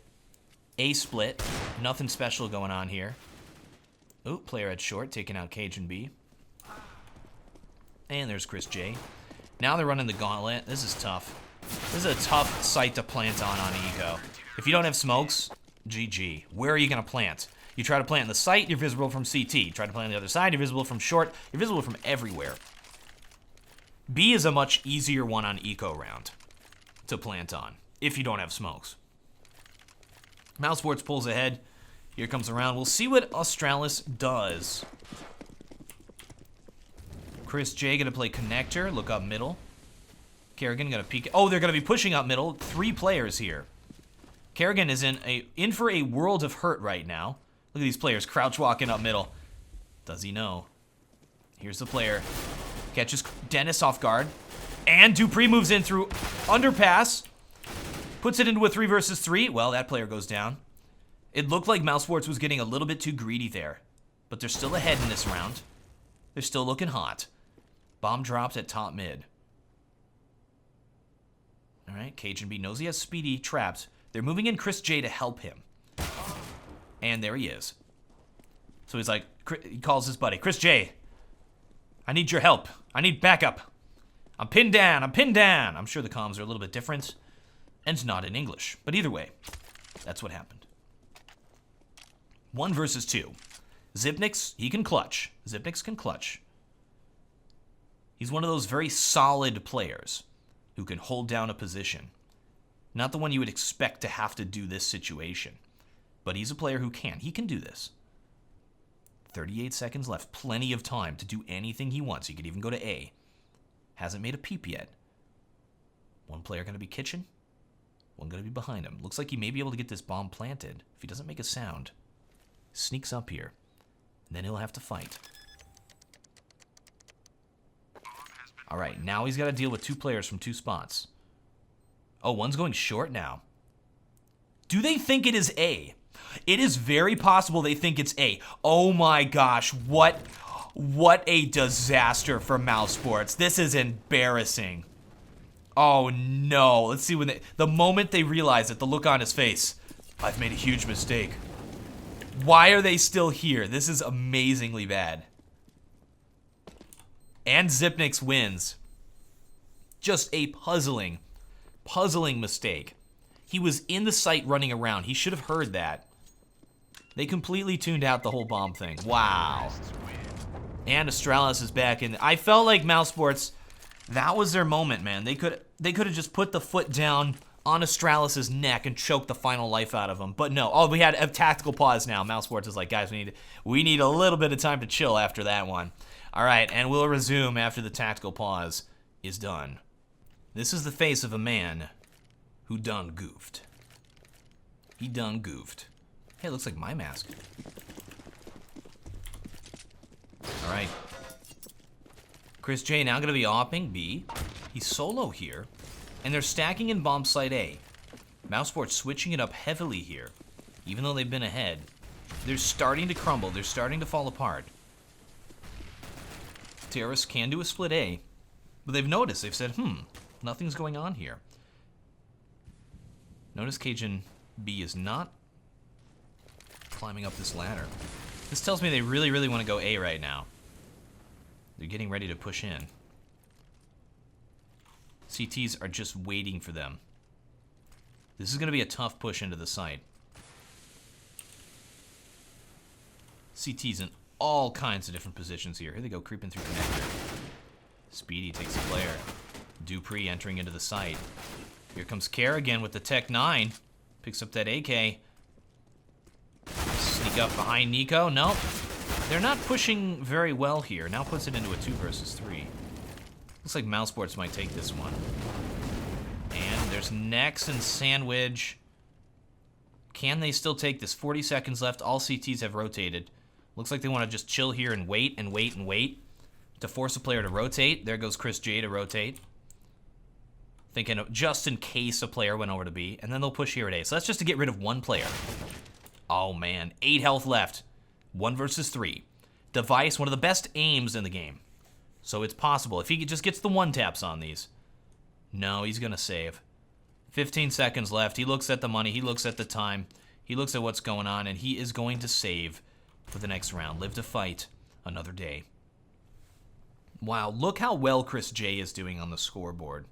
A split. Nothing special going on here. Ooh, player at short taking out Cage and B. And there's Chris J. Now they're running the gauntlet. This is tough. This is a tough site to plant on eco. If you don't have smokes, GG. Where are you going to plant? You try to plant in the site, you're visible from CT. You try to plant on the other side, you're visible from short. You're visible from everywhere. B is a much easier one on eco round to plant on if you don't have smokes. Mousesports pulls ahead. Here comes around. We'll see what Astralis does. Chris J gonna play connector. Look up middle. Kerrigan gonna peek. Oh, they're gonna be pushing up middle. 3 players here. Kerrigan is in for a world of hurt right now. Look at these players crouch walking up middle. Does he know? Here's the player. Catches Dennis off guard. And Dupree moves in through underpass. Puts it into a 3 versus 3. Well, that player goes down. It looked like Mousesports was getting a little bit too greedy there. But they're still ahead in this round. They're still looking hot. Bomb dropped at top mid. Alright, Cage and B knows he has Speedy trapped. They're moving in Chris J to help him. And there he is. So he's like, he calls his buddy, Chris J, I need your help. I need backup. I'm pinned down. I'm pinned down. I'm sure the comms are a little bit different. And it's not in English. But either way, that's what happened. 1 versus 2. Zipnix, he can clutch. Zipnix can clutch. He's one of those very solid players who can hold down a position. Not the one you would expect to have to do this situation. But he's a player who can. He can do this. 38 seconds left. Plenty of time to do anything he wants. He could even go to A. Hasn't made a peep yet. 1 player going to be kitchen. 1 going to be behind him. Looks like he may be able to get this bomb planted. If he doesn't make a sound. Sneaks up here. And then he'll have to fight. Alright, now he's got to deal with 2 players from 2 spots. Oh, 1's going short now. Do they think it is A? It is very possible they think it's A. Oh my gosh, what a disaster for Mousesports. This is embarrassing. Oh no, let's see when the moment they realize it, the look on his face. I've made a huge mistake. Why are they still here? This is amazingly bad. And Zipnix wins. Just a puzzling mistake. He was in the site running around. He should have heard that. They completely tuned out the whole bomb thing. Wow. And Astralis is back in. I felt like Mousesports, that was their moment, man. They could have just put the foot down on Astralis's neck and choked the final life out of him. But no. Oh, we had a tactical pause now. Mousesports is like, guys, we need a little bit of time to chill after that one. All right, and we'll resume after the tactical pause is done. This is the face of a man who done goofed. He done goofed. Hey, it looks like my mask. All right. Chris J now going to be opping B. He's solo here. And they're stacking in bomb site A. Mousesports switching it up heavily here. Even though they've been ahead. They're starting to crumble. They're starting to fall apart. Terrorists can do a split A. But they've noticed. They've said, nothing's going on here. Notice Cajun B is not climbing up this ladder. This tells me they really, really want to go A right now. They're getting ready to push in. CTs are just waiting for them. This is going to be a tough push into the site. CTs in all kinds of different positions here. Here they go, creeping through connector. Speedy takes a player. Dupree entering into the site. Here comes Care again with the Tech 9. Picks up that AK. up behind Nico. Nope. They're not pushing very well here. Now puts it into a 2 versus 3. Looks like Mousesports might take this one. And there's Nex and Sandwich. Can they still take this? 40 seconds left. All CTs have rotated. Looks like they want to just chill here and wait and wait and wait to force a player to rotate. There goes Chris J to rotate. Thinking of just in case a player went over to B. And then they'll push here at A. So that's just to get rid of one player. Oh, man. 8 health left. 1 versus 3. Device, one of the best aims in the game. So it's possible. If he just gets the one taps on these. No, he's going to save. 15 seconds left. He looks at the money. He looks at the time. He looks at what's going on. And he is going to save for the next round. Live to fight another day. Wow, look how well Chris J is doing on the scoreboard.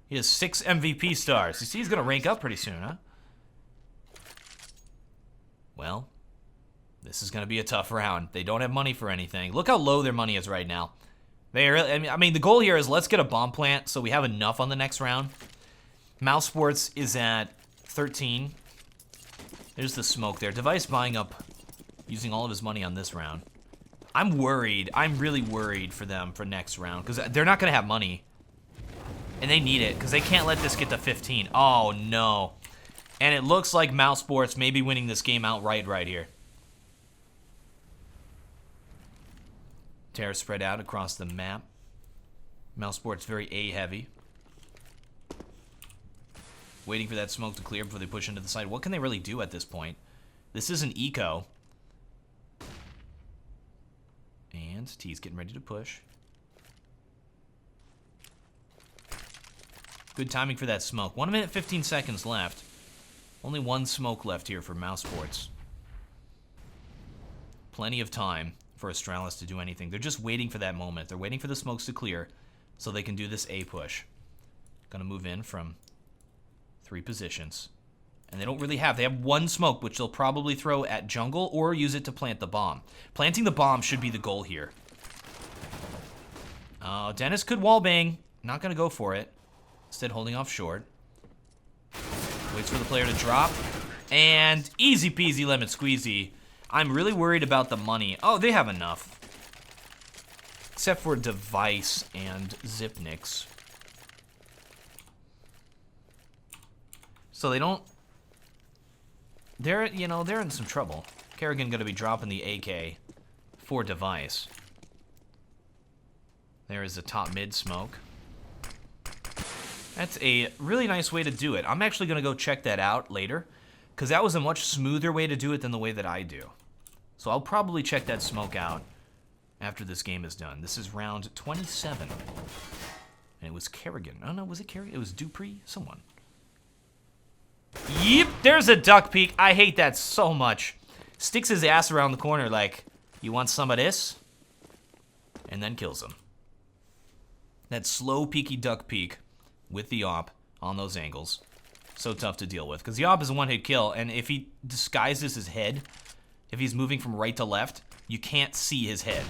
He has 6 MVP stars. You see, he's going to rank up pretty soon, huh? Well, this is going to be a tough round. They don't have money for anything. Look how low their money is right now. I mean, the goal here is let's get a bomb plant so we have enough on the next round. Mousesports is at 13. There's the smoke there. Device buying up, using all of his money on this round. I'm worried. I'm really worried for them for next round because they're not going to have money. And they need it because they can't let this get to 15. Oh, no. And it looks like Mousesports may be winning this game outright right here. Terror spread out across the map. Mousesports very A-heavy. Waiting for that smoke to clear before they push into the side. What can they really do at this point? This is an eco. And T's getting ready to push. Good timing for that smoke. 1 minute, 15 seconds left. Only one smoke left here for Mousesports. Plenty of time for Astralis to do anything. They're just waiting for that moment. They're waiting for the smokes to clear so they can do this A push. Gonna move in from 3 positions. And they don't really have. They have 1 smoke, which they'll probably throw at jungle or use it to plant the bomb. Planting the bomb should be the goal here. Oh, Dennis could wallbang. Not gonna go for it. Instead, holding off short. Waits for the player to drop. And easy peasy lemon squeezy. I'm really worried about the money. Oh, they have enough. Except for Device and Zipnix. So they don't... They're in some trouble. Kerrigan going to be dropping the AK for Device. There is a top mid smoke. That's a really nice way to do it. I'm actually going to go check that out later, because that was a much smoother way to do it than the way that I do. So I'll probably check that smoke out after this game is done. This is round 27. And it was Kerrigan. Oh, no, was it Kerrigan? It was Dupree? Someone. Yep, there's a duck peek. I hate that so much. Sticks his ass around the corner like, you want some of this? And then kills him. That slow peeky duck peek with the op on those angles. So tough to deal with. Because the op is a one-hit kill, and if he disguises his head, if he's moving from right to left, you can't see his head.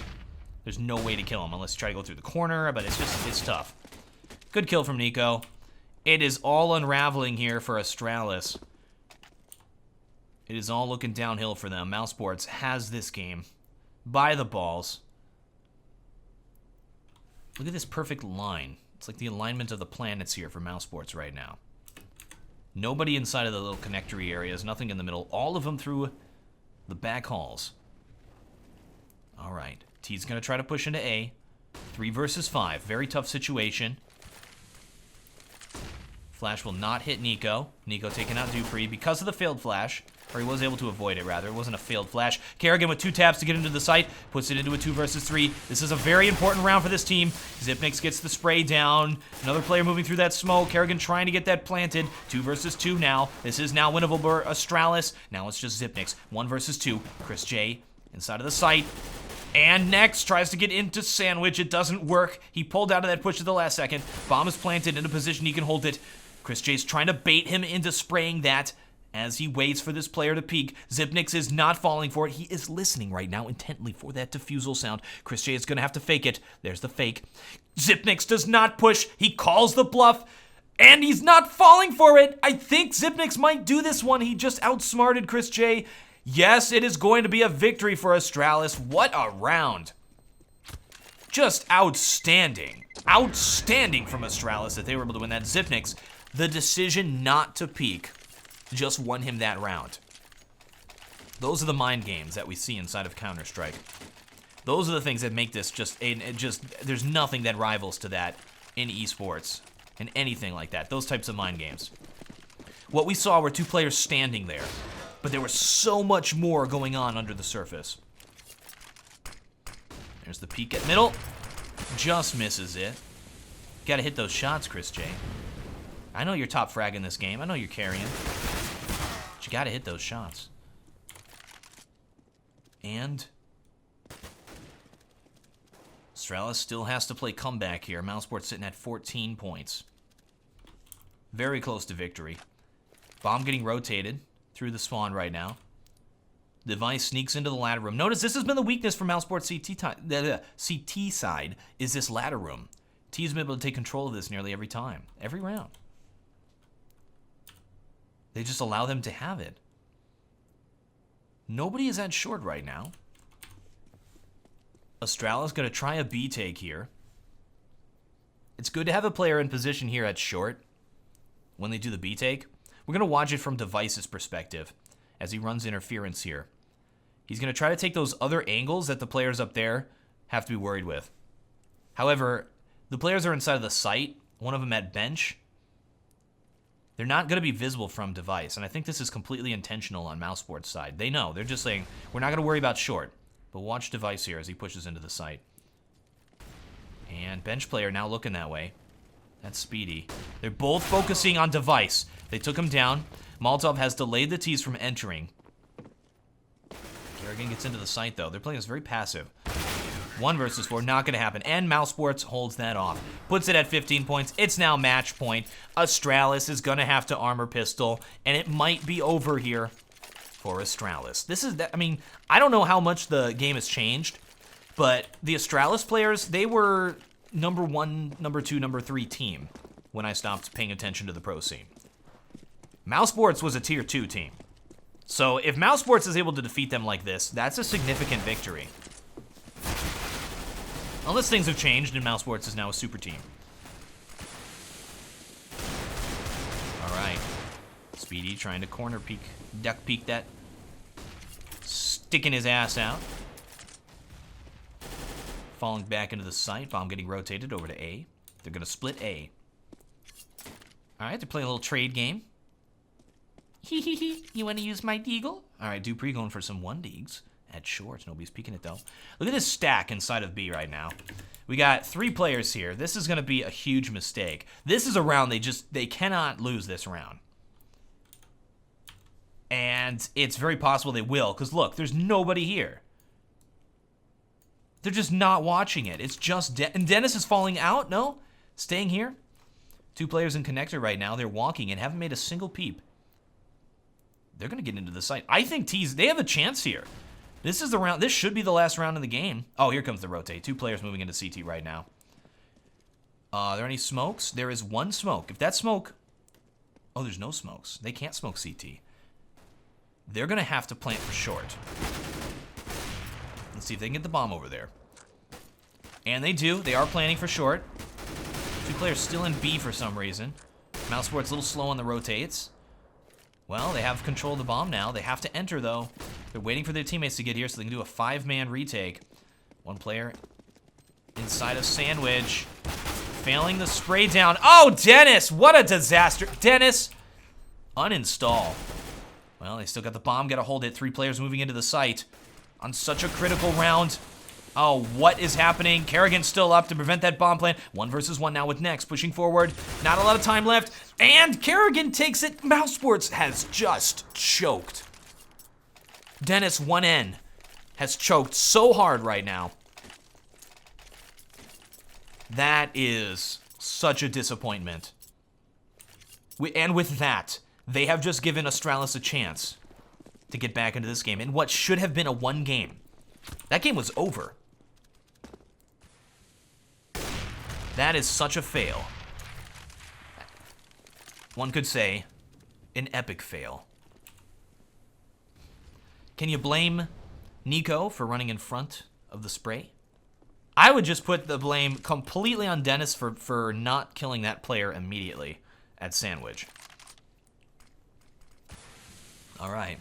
There's no way to kill him unless you try to go through the corner, but it's tough. Good kill from Nico. It is all unraveling here for Astralis. It is all looking downhill for them. Mousesports has this game by the balls. Look at this perfect line. It's like the alignment of the planets here for Mousesports right now. Nobody inside of the little connectory areas, nothing in the middle. All of them through the back halls. All right, T's gonna try to push into A. 3 versus 5, very tough situation. Flash will not hit Nico. Nico taking out Dupree because of the failed flash. Or he was able to avoid it, rather. It wasn't a failed flash. Kerrigan with 2 taps to get into the site. Puts it into a 2 versus 3. This is a very important round for this team. Zipnix gets the spray down. Another player moving through that smoke. Kerrigan trying to get that planted. 2 versus 2 now. This is now winnable for Astralis. Now it's just Zipnix. 1 versus 2. Chris J inside of the site. And next tries to get into Sandwich. It doesn't work. He pulled out of that push at the last second. Bomb is planted in a position he can hold it. Chris J's trying to bait him into spraying that as he waits for this player to peek. Zipnix is not falling for it. He is listening right now intently for that defusal sound. Chris J is going to have to fake it. There's the fake. Zipnix does not push. He calls the bluff, and he's not falling for it. I think Zipnix might do this one. He just outsmarted Chris J. Yes, it is going to be a victory for Astralis. What a round. Just outstanding. Outstanding from Astralis that they were able to win that. Zipnix, the decision not to peek just won him that round. Those are the mind games that we see inside of Counter-Strike. Those are the things that make this there's nothing that rivals to that in esports and anything like that. Those types of mind games. What we saw were two players standing there, but there was so much more going on under the surface. There's the peek at middle. Just misses it. Gotta hit those shots, Chris J. I know you're top frag in this game. I know you're carrying. But you gotta hit those shots. And Astralis still has to play comeback here. Mousesports sitting at 14 points. Very close to victory. Bomb getting rotated through the spawn right now. Device sneaks into the ladder room. Notice this has been the weakness for Mousesports CT side, is this ladder room. T's been able to take control of this nearly every time. Every round. They just allow them to have it. Nobody is at short right now. Astralis going to try a B take here. It's good to have a player in position here at short when they do the B take. We're going to watch it from Device's perspective as he runs interference here. He's going to try to take those other angles that the players up there have to be worried with. However, the players are inside of the site, one of them at bench. They're not going to be visible from Device, and I think this is completely intentional on Mousesports' side. They know. They're just saying, we're not going to worry about short. But watch Device here as he pushes into the site. And bench player now looking that way. That's Speedy. They're both focusing on Device. They took him down. Molotov has delayed the T's from entering. Kerrigan gets into the site, though. They're playing this very passive. 1 versus 4, not going to happen. And Mousesports holds that off. Puts it at 15 points. It's now match point. Astralis is going to have to armor pistol, and it might be over here for Astralis. This is, I mean, I don't know how much the game has changed, but the Astralis players, they were number 1, number 2, number 3 team when I stopped paying attention to the pro scene. Mousesports was a tier 2 team. So if Mousesports is able to defeat them like this, that's a significant victory. Unless things have changed and Mousesports is now a super team. Alright. Speedy trying to corner peek, duck peek that. Sticking his ass out. Falling back into the site. Bomb getting rotated over to A. They're going to split A. Alright, they're playing a little trade game. Hee hee hee, you want to use my deagle? Alright, Dupree going for some 1-deags. At short, nobody's peeking it though. Look at this stack inside of B right now. We got 3 players here. This is going to be a huge mistake. This is a round they cannot lose this round. And it's very possible they will, because look, there's nobody here. They're just not watching it. It's just, and Dennis is falling out, no? Staying here. 2 players in connector right now. They're walking and haven't made a single peep. They're going to get into the site. I think T's, they have a chance here. This is the round, this should be the last round of the game. Oh, here comes the rotate. 2 players moving into CT right now. Are there any smokes? There is 1 smoke. If that smoke, oh, there's no smokes. They can't smoke CT. They're going to have to plant for short. Let's see if they can get the bomb over there. And they do. They are planning for short. 2 players still in B for some reason. Mousesports a little slow on the rotates. Well, they have control of the bomb now. They have to enter, though. They're waiting for their teammates to get here so they can do a 5-man retake. 1 player inside of Sandwich. Failing the spray down. Oh, Dennis! What a disaster. Dennis, uninstall. Well, they still got the bomb. Got to hold it. 3 players moving into the site on such a critical round. Oh, what is happening? Kerrigan's still up to prevent that bomb plant. 1 versus 1 now with Nex pushing forward. Not a lot of time left. And Kerrigan takes it. Mousesports has just choked. Dennis 1N has choked so hard right now. That is such a disappointment. And with that, they have just given Astralis a chance to get back into this game in what should have been a 1 game. That game was over. That is such a fail. One could say, an epic fail. Can you blame Nico for running in front of the spray? I would just put the blame completely on Dennis for not killing that player immediately at Sandwich. All right.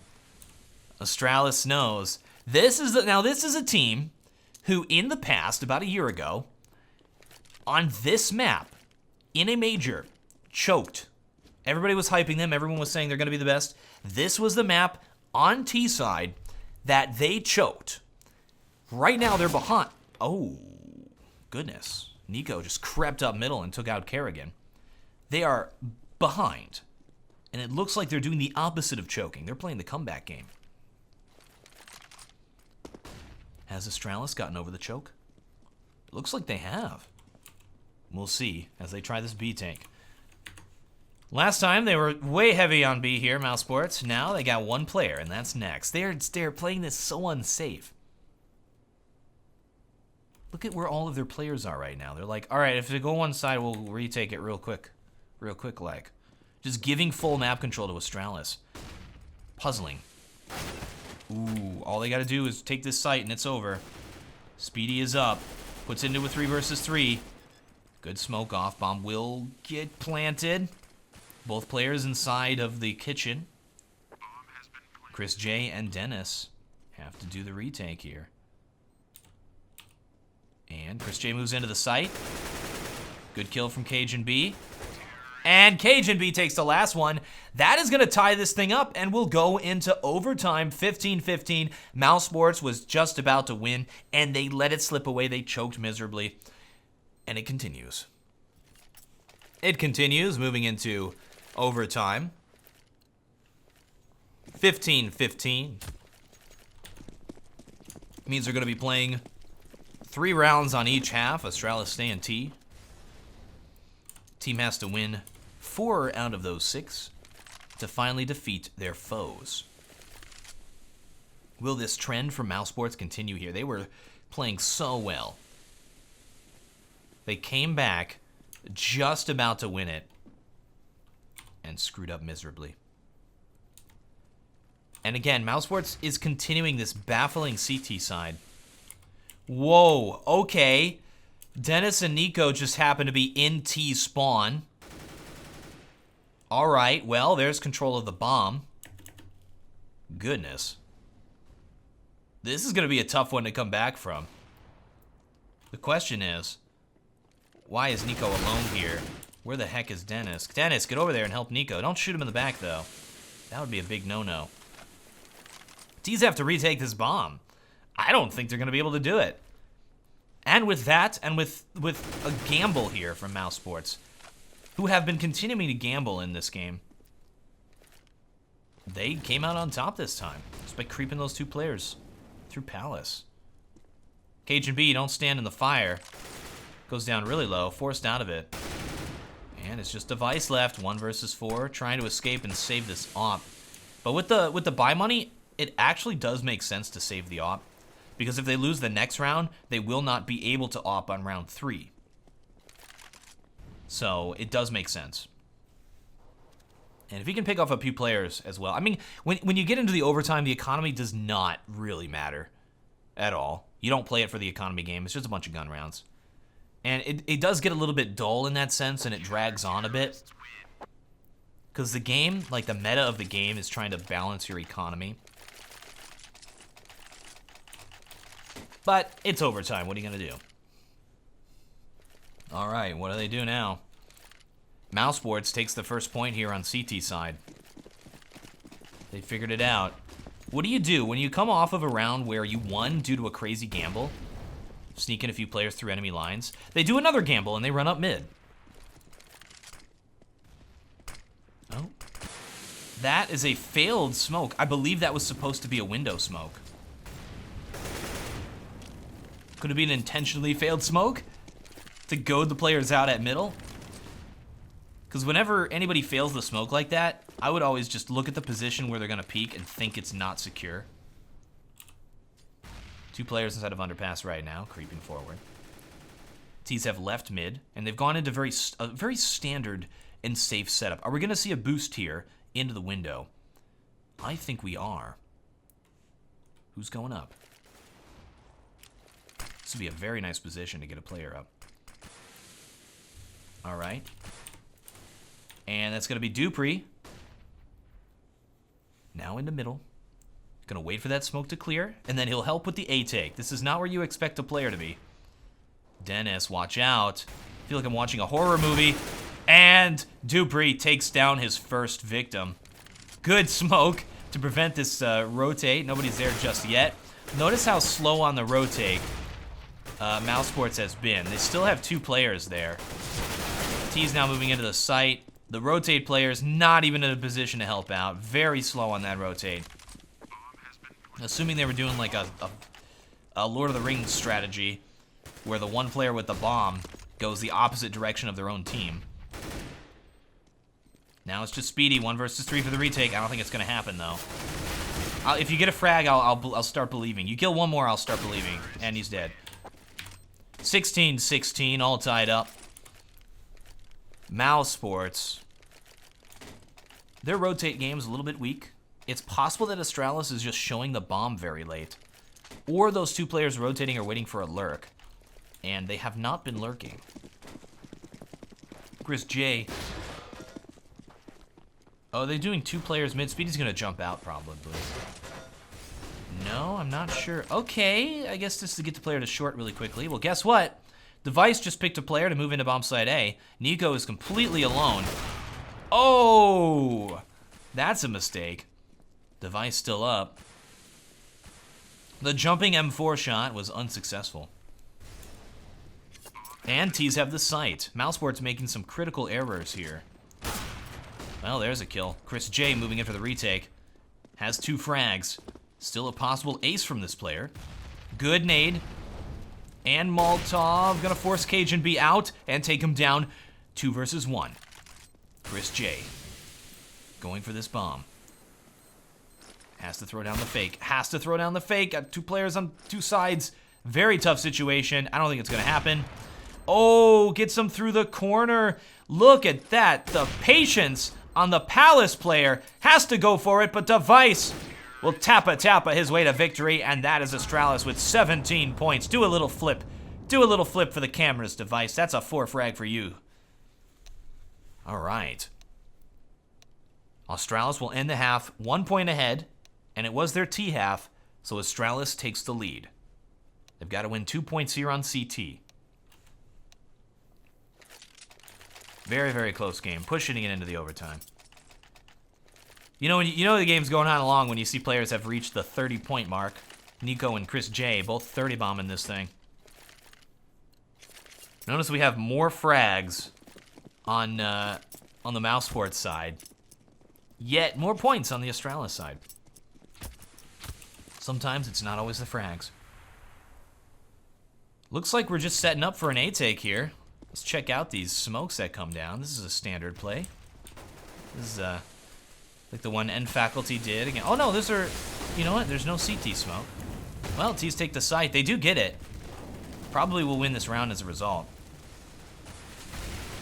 Astralis knows. This is a team who in the past, about a year ago, on this map, in a major, choked. Everybody was hyping them. Everyone was saying they're going to be the best. This was the map on T side that they choked. Right now they're behind. Oh, goodness. Nico just crept up middle and took out Kerrigan. They are behind. And it looks like they're doing the opposite of choking. They're playing the comeback game. Has Astralis gotten over the choke? It looks like they have. We'll see as they try this B tank. Last time they were way heavy on B here, Mousesports. Now they got one player, and that's Next. They're playing this so unsafe. Look at where all of their players are right now. They're like, all right, if they go one side, we'll retake it real quick. Real quick, like. Just giving full map control to Astralis. Puzzling. Ooh, all they gotta do is take this site and it's over. Speedy is up. Puts into a 3 versus 3. Good smoke off. Bomb will get planted. Both players inside of the kitchen. Chris J and Dennis have to do the retake here. And Chris J moves into the site. Good kill from Cajun B. And Cajun B takes the last one. That is going to tie this thing up, and we'll go into overtime, 15-15. Mousesports was just about to win, and they let it slip away. They choked miserably, and it continues. It continues, moving into overtime. 15-15. Means they're going to be playing 3 rounds on each half. Astralis stay in T. Team has to win 4 out of those 6 to finally defeat their foes. Will this trend from Mousesports continue here? They were playing so well. They came back just about to win it and screwed up miserably. And again, Mousesports is continuing this baffling CT side. Whoa, okay. Dennis and Nico just happen to be in T spawn. All right, well, there's control of the bomb. Goodness. This is going to be a tough one to come back from. The question is, why is Nico alone here? Where the heck is Dennis? Dennis, get over there and help Nico. Don't shoot him in the back, though. That would be a big no-no. T's have to retake this bomb. I don't think they're going to be able to do it. And with that, and with a gamble here from Mousesports, who have been continuing to gamble in this game, they came out on top this time, just by creeping those 2 players through Palace. Cajun B, don't stand in the fire. Goes down really low, forced out of it. And it's just Device left, 1 versus 4, trying to escape and save this op. But with the buy money, it actually does make sense to save the op. Because if they lose the next round, they will not be able to op on round 3. So it does make sense. And if you can pick off a few players as well. I mean, when you get into the overtime, the economy does not really matter at all. You don't play it for the economy game. It's just a bunch of gun rounds. And it does get a little bit dull in that sense, and it drags on a bit. Because the game, like the meta of the game, is trying to balance your economy. But it's overtime. What are you going to do? All right, what do they do now? Mousesports takes the first point here on CT side. They figured it out. What do you do when you come off of a round where you won due to a crazy gamble? Sneak in a few players through enemy lines. They do another gamble and they run up mid. Oh. That is a failed smoke. I believe that was supposed to be a window smoke. Could it be an intentionally failed smoke? To goad the players out at middle? Because whenever anybody fails the smoke like that, I would always just look at the position where they're going to peek and think it's not secure. 2 players inside of underpass right now, creeping forward. T's have left mid, and they've gone into a very standard and safe setup. Are we going to see a boost here into the window? I think we are. Who's going up? This would be a very nice position to get a player up. All right. And that's going to be Dupree. Now in the middle. Going to wait for that smoke to clear, and then he'll help with the A-take. This is not where you expect a player to be. Dennis, watch out. I feel like I'm watching a horror movie. And Dupree takes down his first victim. Good smoke to prevent this rotate. Nobody's there just yet. Notice how slow on the rotate Mousesports has been. They still have 2 players there. T's now moving into the site. The rotate player's not even in a position to help out. Very slow on that rotate. Assuming they were doing like a Lord of the Rings strategy where the one player with the bomb goes the opposite direction of their own team. Now it's just Speedy, 1 versus 3 for the retake. I don't think it's gonna happen though. If you get a frag, I'll start believing. You kill one more, I'll start believing. And he's dead. 16-16, all tied up. Mousesports. Their rotate game is a little bit weak. It's possible that Astralis is just showing the bomb very late. Or those 2 players rotating are waiting for a lurk. And they have not been lurking. Chris J. Oh, they're doing 2 players mid. Speedy's gonna jump out probably. No, I'm not sure. Okay, I guess this is to get the player to short really quickly. Well, guess what? Device just picked a player to move into bomb site A. Nico is completely alone. Oh! That's a mistake. Device still up. The jumping M4 shot was unsuccessful. And T's have the site. Mousesports making some critical errors here. Well, there's a kill. Chris J moving in for the retake. Has 2 frags. Still a possible ace from this player. Good nade. And Molotov gonna force Cajun B out and take him down 2 versus 1. Chris J going for this bomb. Has to throw down the fake. Has to throw down the fake. Got 2 players on 2 sides. Very tough situation. I don't think it's gonna happen. Oh, gets him through the corner. Look at that. The patience on the Palace player. Has to go for it, but Device will tappa his way to victory, and that is Astralis with 17 points. Do a little flip. Do a little flip for the cameras, Device. That's a 4 frag for you. All right. Astralis will end the half 1 point ahead, and it was their T half, so Astralis takes the lead. They've got to win 2 points here on CT. Very, very close game. Pushing it into the overtime. You know the game's going on along when you see players have reached the 30-point mark. Nico and Chris J both 30 bombing this thing. Notice we have more frags on the Mousesports side, yet more points on the Astralis side. Sometimes it's not always the frags. Looks like we're just setting up for an A-take here. Let's check out these smokes that come down. This is a standard play. This is like the one End Faculty did again. Oh no, those are, you know what? There's no CT smoke. Well, T's take the site. They do get it. Probably will win this round as a result.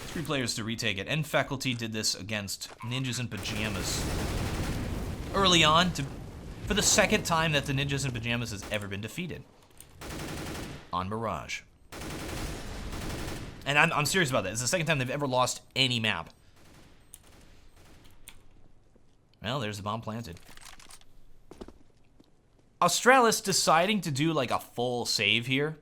3 players to retake it. End Faculty did this against Ninjas in Pajamas early on for the 2nd time that the Ninjas in Pajamas has ever been defeated on Mirage. And I'm serious about that. It's the 2nd time they've ever lost any map. Well, there's the bomb planted. Astralis deciding to do like a full save here.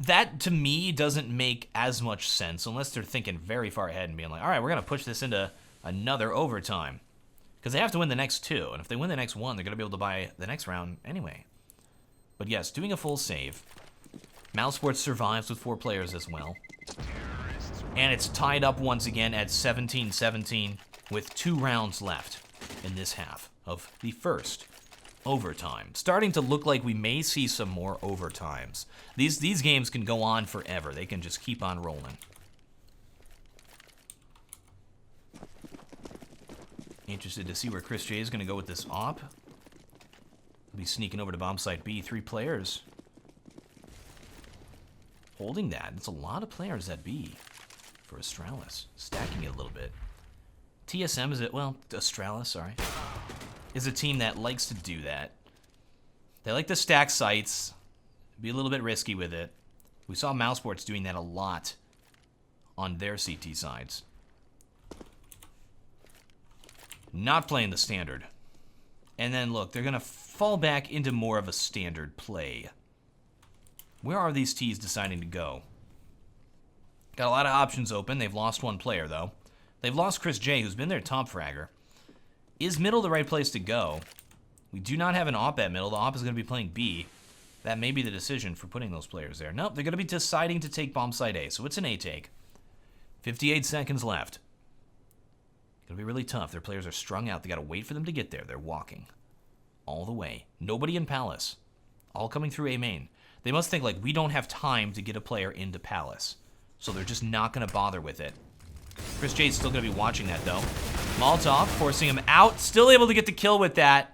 That, to me, doesn't make as much sense unless they're thinking very far ahead and being like, all right, we're going to push this into another overtime. Because they have to win the next 2. And if they win the next 1, they're going to be able to buy the next round anyway. But yes, doing a full save. Mousesports survives with 4 players as well. And it's tied up once again at 17-17 with 2 rounds left in this half of the first overtime. Starting to look like we may see some more overtimes. These games can go on forever. They can just keep on rolling. Interested to see where Chris J is going to go with this op. He'll be sneaking over to bomb site B. 3 players holding that. It's a lot of players at B for Astralis. Stacking it a little bit. TSM is it? Well, Astralis, sorry, is a team that likes to do that. They like to stack sites, be a little bit risky with it. We saw Mousesports doing that a lot on their CT sides. Not playing the standard. And then look, they're going to fall back into more of a standard play. Where are these Ts deciding to go? Got a lot of options open. They've lost one player, though. They've lost Chris J, who's been their top fragger. Is middle the right place to go? We do not have an op at middle. The op is going to be playing B. That may be the decision for putting those players there. Nope, they're going to be deciding to take bomb site A, so it's an A take. 58 seconds left. Going to be really tough. Their players are strung out. They got to wait for them to get there. They're walking all the way. Nobody in Palace. All coming through A main. They must think, like, we don't have time to get a player into Palace. So they're just not going to bother with it. Chris J's still going to be watching that, though. Molotov forcing him out. Still able to get the kill with that.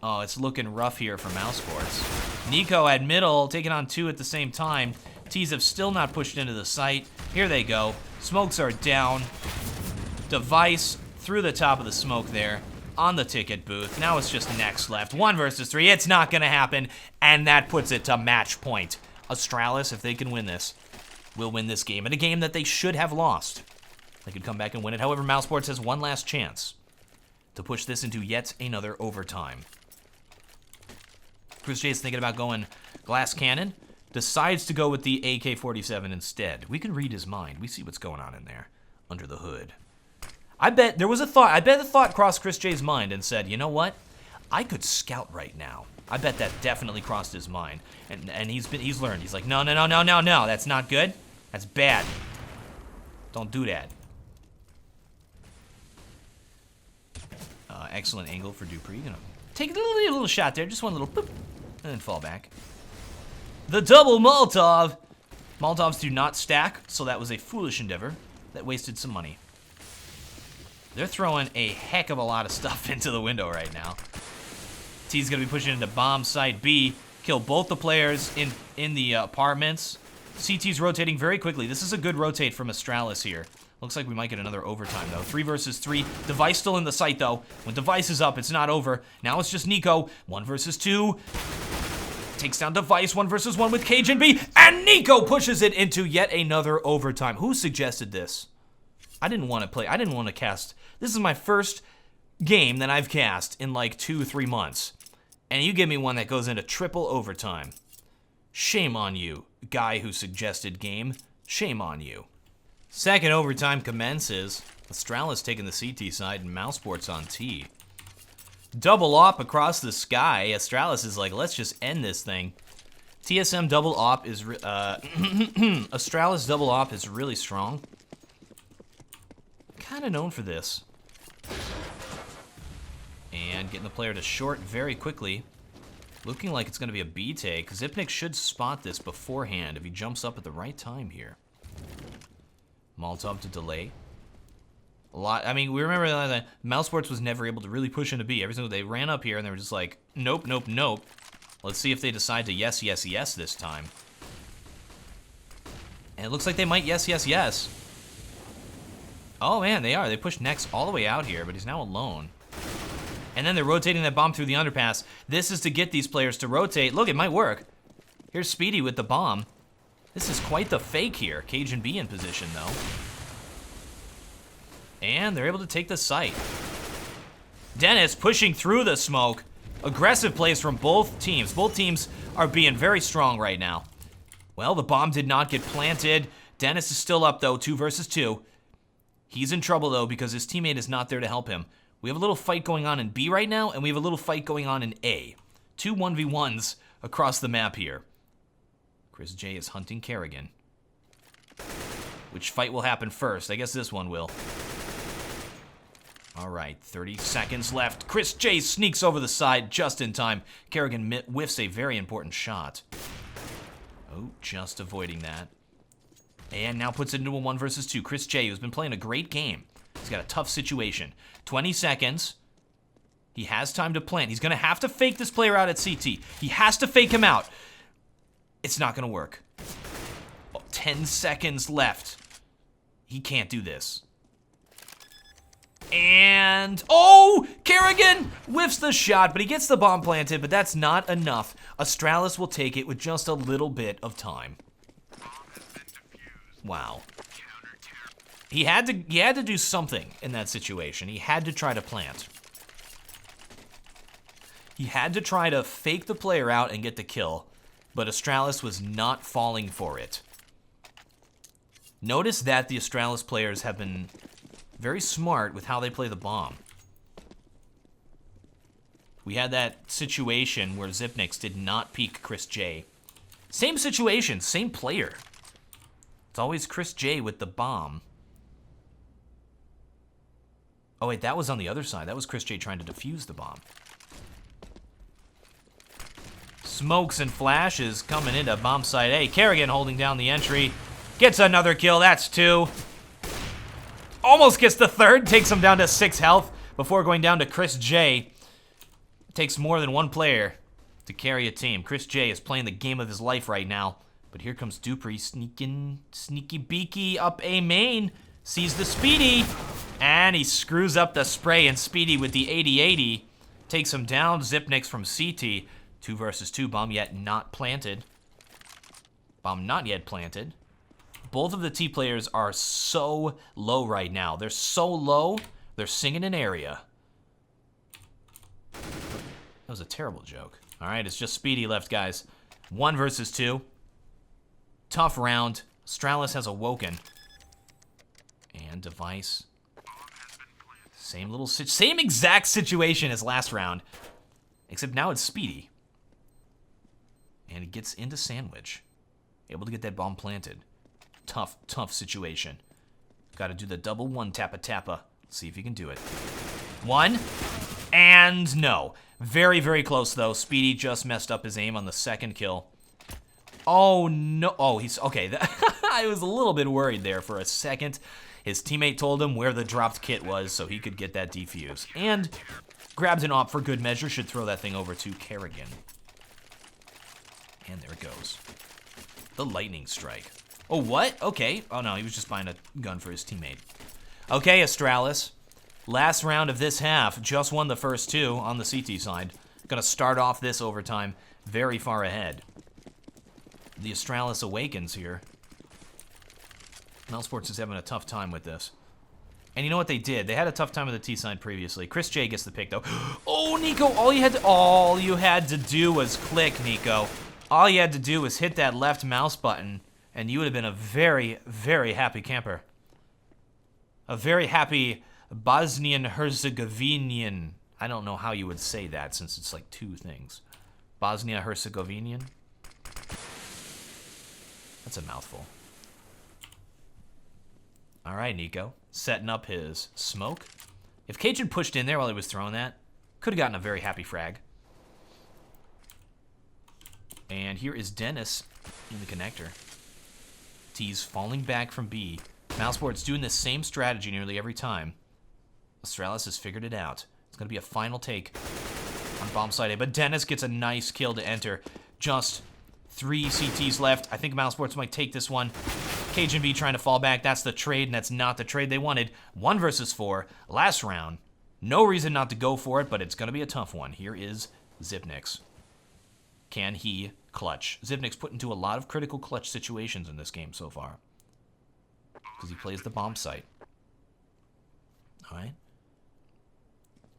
Oh, it's looking rough here for Mousesports. Nico at middle, taking on 2 at the same time. T's have still not pushed into the site. Here they go. Smokes are down. Device through the top of the smoke there on the ticket booth. Now it's just next left. 1 versus 3. It's not going to happen, and that puts it to match point. Astralis, if they can win this, will win this game. And a game that they should have lost. They could come back and win it. However, Mousesports has one last chance to push this into yet another overtime. Chris J is thinking about going glass cannon. Decides to go with the AK-47 instead. We can read his mind. We see what's going on in there under the hood. I bet there was a thought. I bet the thought crossed Chris J's mind and said, you know what? I could scout right now. I bet that definitely crossed his mind. And he's learned. He's like, no. That's not good. That's bad. Don't do that. Excellent angle for Dupree. Gonna take a little shot there. Just one little boop. And then fall back. The double Molotov. Molotovs do not stack, so that was a foolish endeavor that wasted some money. They're throwing a heck of a lot of stuff into the window right now. T's gonna be pushing into bomb site B. Kill both the players in the apartments. CT's rotating very quickly. This is a good rotate from Astralis here. Looks like we might get another overtime, though. 3 versus 3. Device still in the site, though. When Device is up, it's not over. Now it's just Nico. 1 versus 2. Takes down Device. 1 versus 1 with Cage and B. And Nico pushes it into yet another overtime. Who suggested this? I didn't want to play. I didn't want to cast. This is my first game that I've cast in like 2-3 months. And you give me one that goes into triple overtime. Shame on you, guy who suggested game. Shame on you. Second overtime commences. Astralis taking the CT side and Mousesports on T. Double op across the sky. Astralis is like, let's just end this thing. TSM double op is Astralis double op is really strong. Kind of known for this. And getting the player to short very quickly. Looking like it's going to be a B take. Zipnik should spot this beforehand if he jumps up at the right time here. Molotov to delay. A lot. I mean, we remember that Mousesports was never able to really push into B. Every single they ran up here and they were just like, nope. Let's see if they decide to yes this time. And it looks like they might yes. Oh man, they are. They pushed Nex all the way out here, but he's now alone. And then they're rotating that bomb through the underpass. This is to get these players to rotate. Look, it might work. Here's Speedy with the bomb. This is quite the fake here. Cage and B in position, though. And they're able to take the site. Dennis pushing through the smoke. Aggressive plays from both teams. Both teams are being very strong right now. Well, the bomb did not get planted. Dennis is still up, though, 2 versus 2. He's in trouble, though, because his teammate is not there to help him. We have a little fight going on in B right now, and we have a little fight going on in A. 2 1v1s across the map here. Chris J is hunting Kerrigan. Which fight will happen first? I guess this one will. All right, 30 seconds left. Chris J sneaks over the side just in time. Kerrigan whiffs a very important shot. Oh, just avoiding that. And now puts it into a 1 versus 2. Chris J, who's been playing a great game. He's got a tough situation. 20 seconds. He has time to plant. He's going to have to fake this player out at CT. He has to fake him out. It's not going to work. 10 seconds left. He can't do this. And, oh, Kerrigan whiffs the shot, but he gets the bomb planted, but that's not enough. Astralis will take it with just a little bit of time. Wow. He had to do something in that situation. He had to try to plant. He had to try to fake the player out and get the kill, but Astralis was not falling for it. Notice that the Astralis players have been very smart with how they play the bomb. We had that situation where Zipnix did not peek Chris J. Same situation, same player. It's always Chris J with the bomb. Oh wait, that was on the other side. That was Chris J trying to defuse the bomb. Smokes and flashes coming into bomb site A. Kerrigan holding down the entry. Gets another kill, that's 2. Almost gets the 3rd, takes him down to 6 health before going down to Chris J. It takes more than one player to carry a team. Chris J is playing the game of his life right now. But here comes Dupree sneaking, sneaky beaky up A main. Sees the Speedy, and he screws up the spray, and Speedy with the 80-80 takes him down. Zipnix from CT. 2 versus 2, bomb yet not planted. Bomb not yet planted. Both of the T players are so low right now. They're so low, they're singing an area. That was a terrible joke. All right, it's just Speedy left, guys. 1 versus 2. Tough round. Astralis has awoken. And device. Same exact situation as last round. Except now it's Speedy. And he gets into sandwich. Able to get that bomb planted. Tough, tough situation. Got to do the double one tappa. See if he can do it. 1. And no. Very, very close though. Speedy just messed up his aim on the 2nd kill. Oh no. Oh, he's okay. I was a little bit worried there for a second. His teammate told him where the dropped kit was so he could get that defuse. And grabs an op for good measure. Should throw that thing over to Kerrigan. And there it goes. The lightning strike. Oh, what? Okay. Oh, no, he was just buying a gun for his teammate. Okay, Astralis. Last round of this half. Just won the first 2 on the CT side. Gonna start off this overtime very far ahead. The Astralis awakens here. Mousesports is having a tough time with this. And you know what they did? They had a tough time with the T side previously. Chris J gets the pick, though. Oh, Nico, all you had to do was click, Nico. All you had to do was hit that left mouse button, and you would have been a very, very happy camper. A very happy Bosnian-Herzegovinian. I don't know how you would say that since it's like 2 things. Bosnia-Herzegovinian? That's a mouthful. All right, Nico. Setting up his smoke. If Cajun pushed in there while he was throwing that, could have gotten a very happy frag. And here is Dennis in the connector. T's falling back from B. Mousesports doing the same strategy nearly every time. Astralis has figured it out. It's going to be a final take on bomb side A. But Dennis gets a nice kill to enter. Just 3 CTs left. I think Mousesports might take this one. Cajun B trying to fall back. That's the trade, and that's not the trade they wanted. 1 versus 4. Last round. No reason not to go for it, but it's going to be a tough one. Here is Zipnix. Can he clutch? Zipnix put into a lot of critical clutch situations in this game so far. Because he plays the bomb site. All right.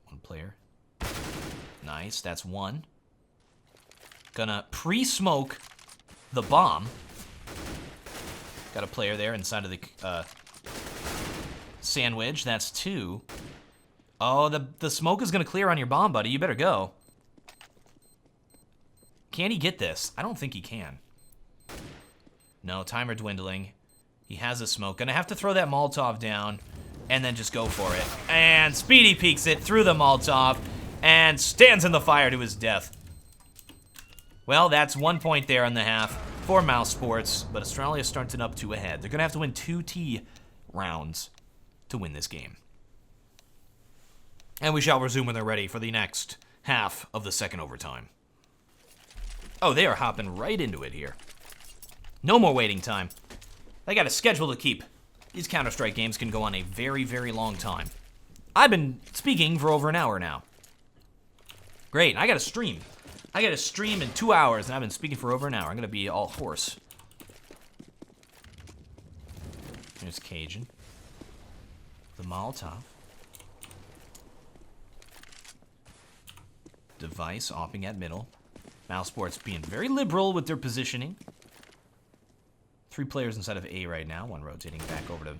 1 player. Nice, that's 1. Gonna pre-smoke the bomb. Got a player there inside of the sandwich. That's 2. Oh, the smoke is gonna clear on your bomb, buddy. You better go. Can he get this? I don't think he can. No, timer dwindling. He has a smoke. Gonna have to throw that Molotov down and then just go for it. And Speedy peeks it through the Molotov and stands in the fire to his death. Well, that's 1 point there in the half for Mousesports, but Australia starts it up 2 ahead. They're gonna have to win 2 T rounds to win this game. And we shall resume when they're ready for the next half of the second overtime. Oh, they are hopping right into it here. No more waiting time. They got a schedule to keep. These Counter-Strike games can go on a very, very long time. I've been speaking for over an hour now. Great, I got a stream. I got a stream in 2 hours, and I've been speaking for over an hour. I'm gonna be all hoarse. Here's Cajun. The Molotov. Device offing at middle. Mousesports being very liberal with their positioning. 3 players inside of A right now. 1 rotating back over to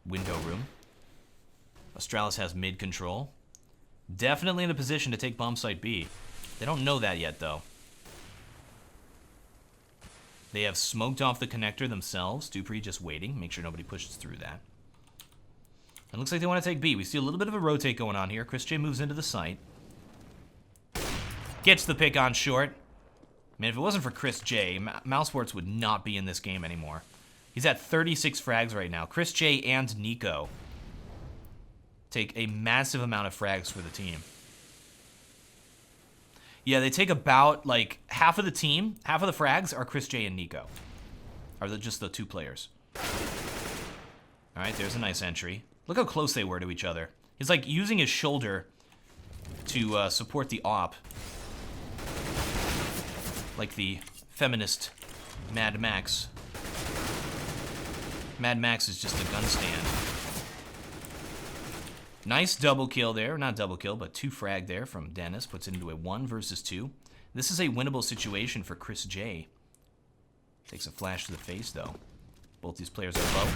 window room. Astralis has mid control. Definitely in a position to take bomb site B. They don't know that yet, though. They have smoked off the connector themselves. Dupree just waiting. Make sure nobody pushes through that. It looks like they want to take B. We see a little bit of a rotate going on here. Chris J moves into the site. Gets the pick on short. Man, if it wasn't for Chris J, Mousesports would not be in this game anymore. He's at 36 frags right now. Chris J and Nico take a massive amount of frags for the team. Yeah, they take about, like, half of the team. Half of the frags are Chris J and Nico. Are just the 2 players. All right, there's a nice entry. Look how close they were to each other. He's, like, using his shoulder to support the op. Like the feminist Mad Max. Mad Max is just a gun stand. Nice double kill there. Not double kill, but 2 frag there from Dennis. Puts it into a 1 versus 2. This is a winnable situation for Chris J. Takes a flash to the face, though. Both these players are low.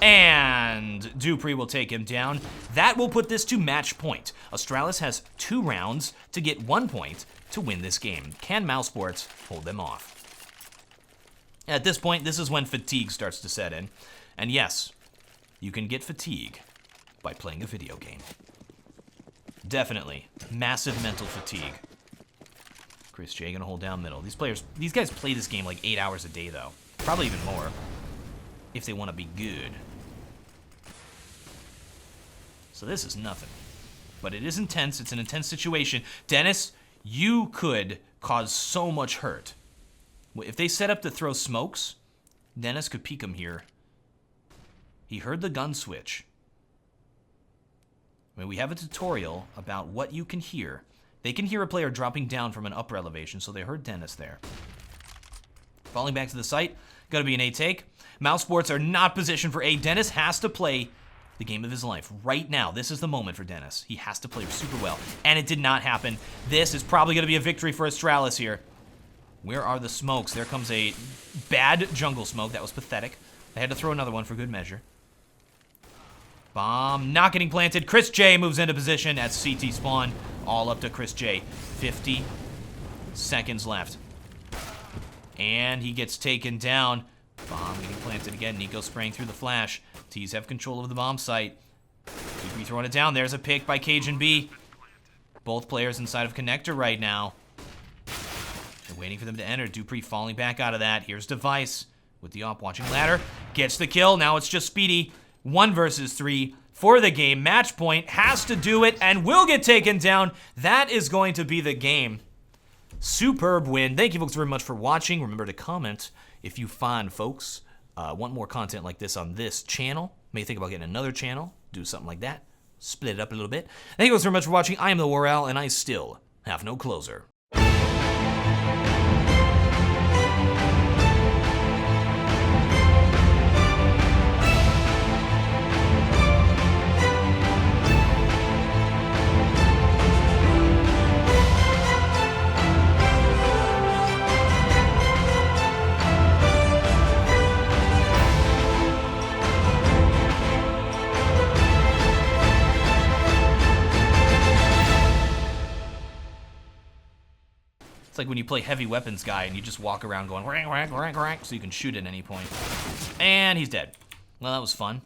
And Dupree will take him down. That will put this to match point. Astralis has 2 rounds to get 1 point to win this game. Can Mousesports hold them off? At this point, this is when fatigue starts to set in. And yes, you can get fatigue by playing a video game. Definitely. Massive mental fatigue. Chris J gonna hold down middle. These guys play this game like 8 hours a day, though. Probably even more. If they want to be good. So this is nothing. But it is intense. It's an intense situation. Dennis, you could cause so much hurt. If they set up to throw smokes, Dennis could peek him here. He heard the gun switch. I mean, we have a tutorial about what you can hear. They can hear a player dropping down from an upper elevation, so they heard Dennis there. Falling back to the site. Gotta be an A take. Mousesports are not positioned for A. Dennis has to play the game of his life right now. This is the moment for Dennis. He has to play super well, and it did not happen. This is probably going to be a victory for Astralis here. Where are the smokes? There comes a bad jungle smoke. That was pathetic. They had to throw another one for good measure. Bomb not getting planted. Chris J moves into position at CT spawn. All up to Chris J. 50 seconds left. And he gets taken down. Bomb getting planted again. Nico spraying through the flash. T's have control of the bomb site. Dupree throwing it down. There's a pick by Cajun B. Both players inside of connector right now. They're waiting for them to enter. Dupree falling back out of that. Here's Device with the op watching ladder. Gets the kill. Now it's just Speedy. 1 versus 3 for the game. Match point has to do it and will get taken down. That is going to be the game. Superb win. Thank you folks very much for watching. Remember to comment if you find folks want more content like this on this channel. May think about getting another channel, do something like that, split it up a little bit. Thank you guys very much for watching. I am TheWarOwl, and I still have no closer. It's like when you play heavy weapons guy and you just walk around going, rank, rank, rank, rank, so you can shoot at any point. And he's dead. Well, that was fun.